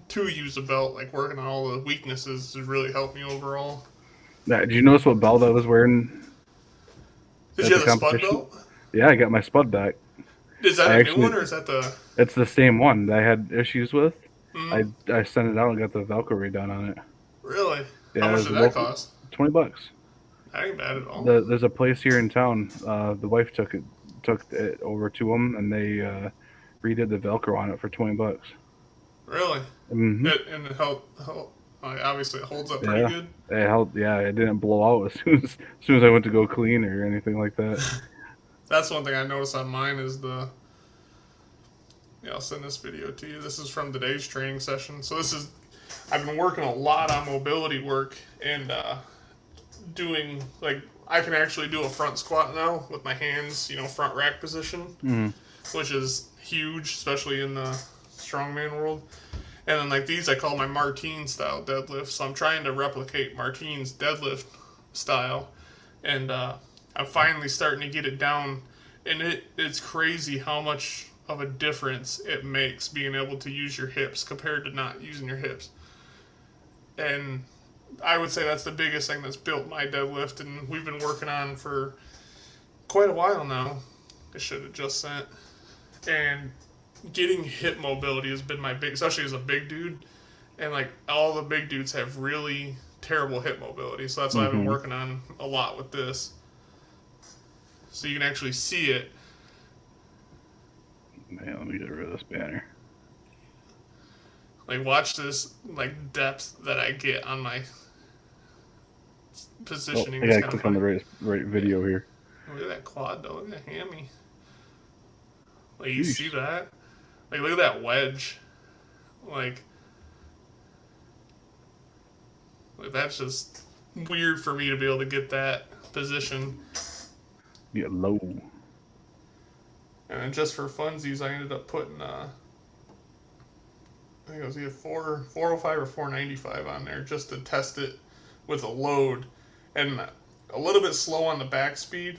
to use a belt, like working on all the weaknesses, has really helped me overall. Now, did you notice what belt I was wearing Did at you the have the spud competition? belt? Yeah, I got my spud back. Is that I a new actually, one or is that the? it's the same one that I had issues with. Mm, I sent it out and got the Velcro redone on it. really? How Yeah, it much was did that local, cost? $20. That ain't bad at all. There's a place here in town. The wife took it over to them, and they redid the Velcro on it for $20. Really? Hmm. And it held obviously it holds up pretty Yeah, good. it held. Yeah, it didn't blow out as soon as I went to go clean or anything like that. That's one thing I noticed on mine is the. Yeah, I'll send this video to you. This is from today's training session. So this is. I've been working a lot on mobility work and doing like I can actually do a front squat now with my hands, front rack position, Mm-hmm. which is huge, especially in the strongman world. And then like these, I call my Martine style deadlift. So I'm trying to replicate Martine's deadlift style, and I'm finally starting to get it down. And it's crazy how much of a difference it makes being able to use your hips compared to not using your hips. And I would say that's the biggest thing that's built my deadlift, and we've been working on for quite a while now. I should have just sent. And getting hip mobility has been my big, especially as a big dude. And like all the big dudes have really terrible hip mobility, so that's why I've been working on a lot with this. So you can actually see it. Man, let me get rid of this banner. Like watch this like depth that I get on my positioning. I gotta click on the right video here. Look at that quad though. Look at that hammy. Like you Jeez. see that? Like look at that wedge. Like that's just weird for me to be able to get that position. Get low. And then just for funsies, I ended up putting I think it was either 405 or 495 on there just to test it with a load, and a little bit slow on the back speed,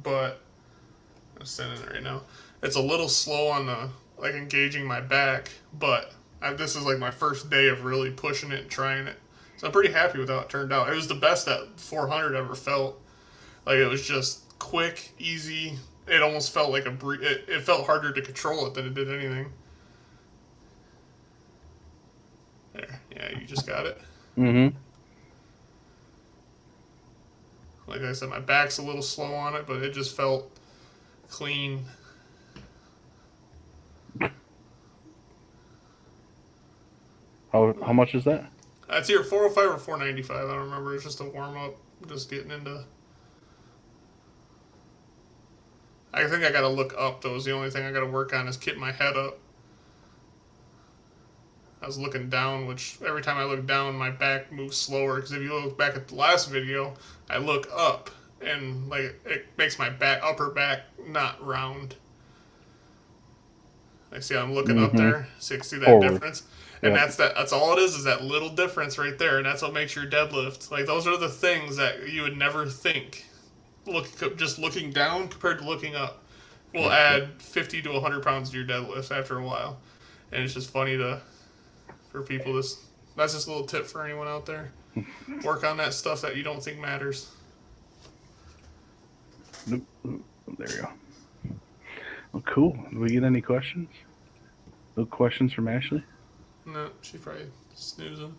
but I'm sending it right now. It's a little slow on the like engaging my back, but this is like my first day of really pushing it and trying it. So I'm pretty happy with how it turned out. It was the best that 400 ever felt. Like it was just quick, easy. It almost felt like it felt harder to control it than it did anything. There, yeah, you just got it. Mm-hmm. Like I said, my back's a little slow on it, but it just felt clean. How much is that? It's either 405 or 495. I don't remember. It's just a warm up. Just getting into. I think I got to look up, though. Is the only thing I got to work on is get my head up. I was looking down, which every time I look down, my back moves slower. Because if you look back at the last video, I look up, and like it makes my upper back not round. I see I'm looking up there. See that Forward. difference? And Yeah. that's all it is that little difference right there. And that's what makes your deadlift. Like those are the things that you would never think. Just looking down compared to looking up will add 50 to 100 pounds to your deadlift after a while. And it's just funny for people. That's just a little tip for anyone out there. Work on that stuff that you don't think matters. Nope. There you go. Well, cool. Do we get any questions? No questions from Ashley? No, she's probably snoozing.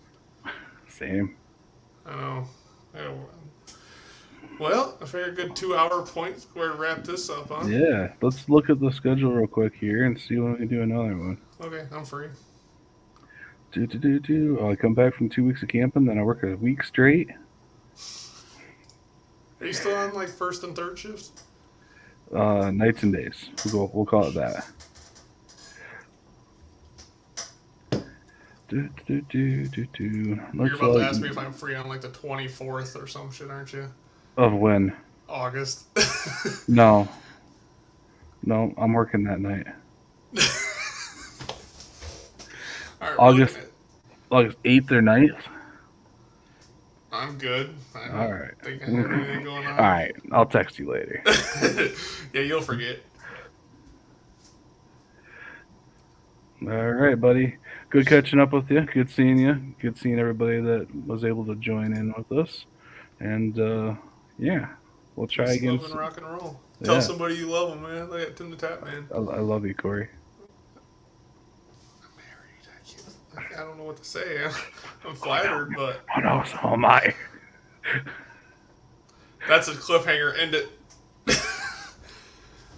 Same. I know. Well, I figured a good 2-hour point where to wrap this up, huh? Yeah. Let's look at the schedule real quick here and see when we can do another one. Okay, I'm free. I come back from 2 weeks of camping, then I work a week straight. Are you still on like first and third shifts? Nights and days. We'll call it that. You're about to ask me if I'm free on like the 24th or some shit, aren't you? Of when? August. No, I'm working that night. All right, August 8th or 9th? I'm good. I don't All right. think I have anything going on. All right. I'll text you later. Yeah, you'll forget. All right, buddy. Good catching up with you. Good seeing you. Good seeing everybody that was able to join in with us. And, yeah, we'll try Just again. loving rock and roll. Yeah. Tell somebody you love them, man. Look at Tim the Tap Man. I love you, Corey. I'm married. I don't know what to say. I'm flattered, but Oh, no, so am I. that's a cliffhanger. End it.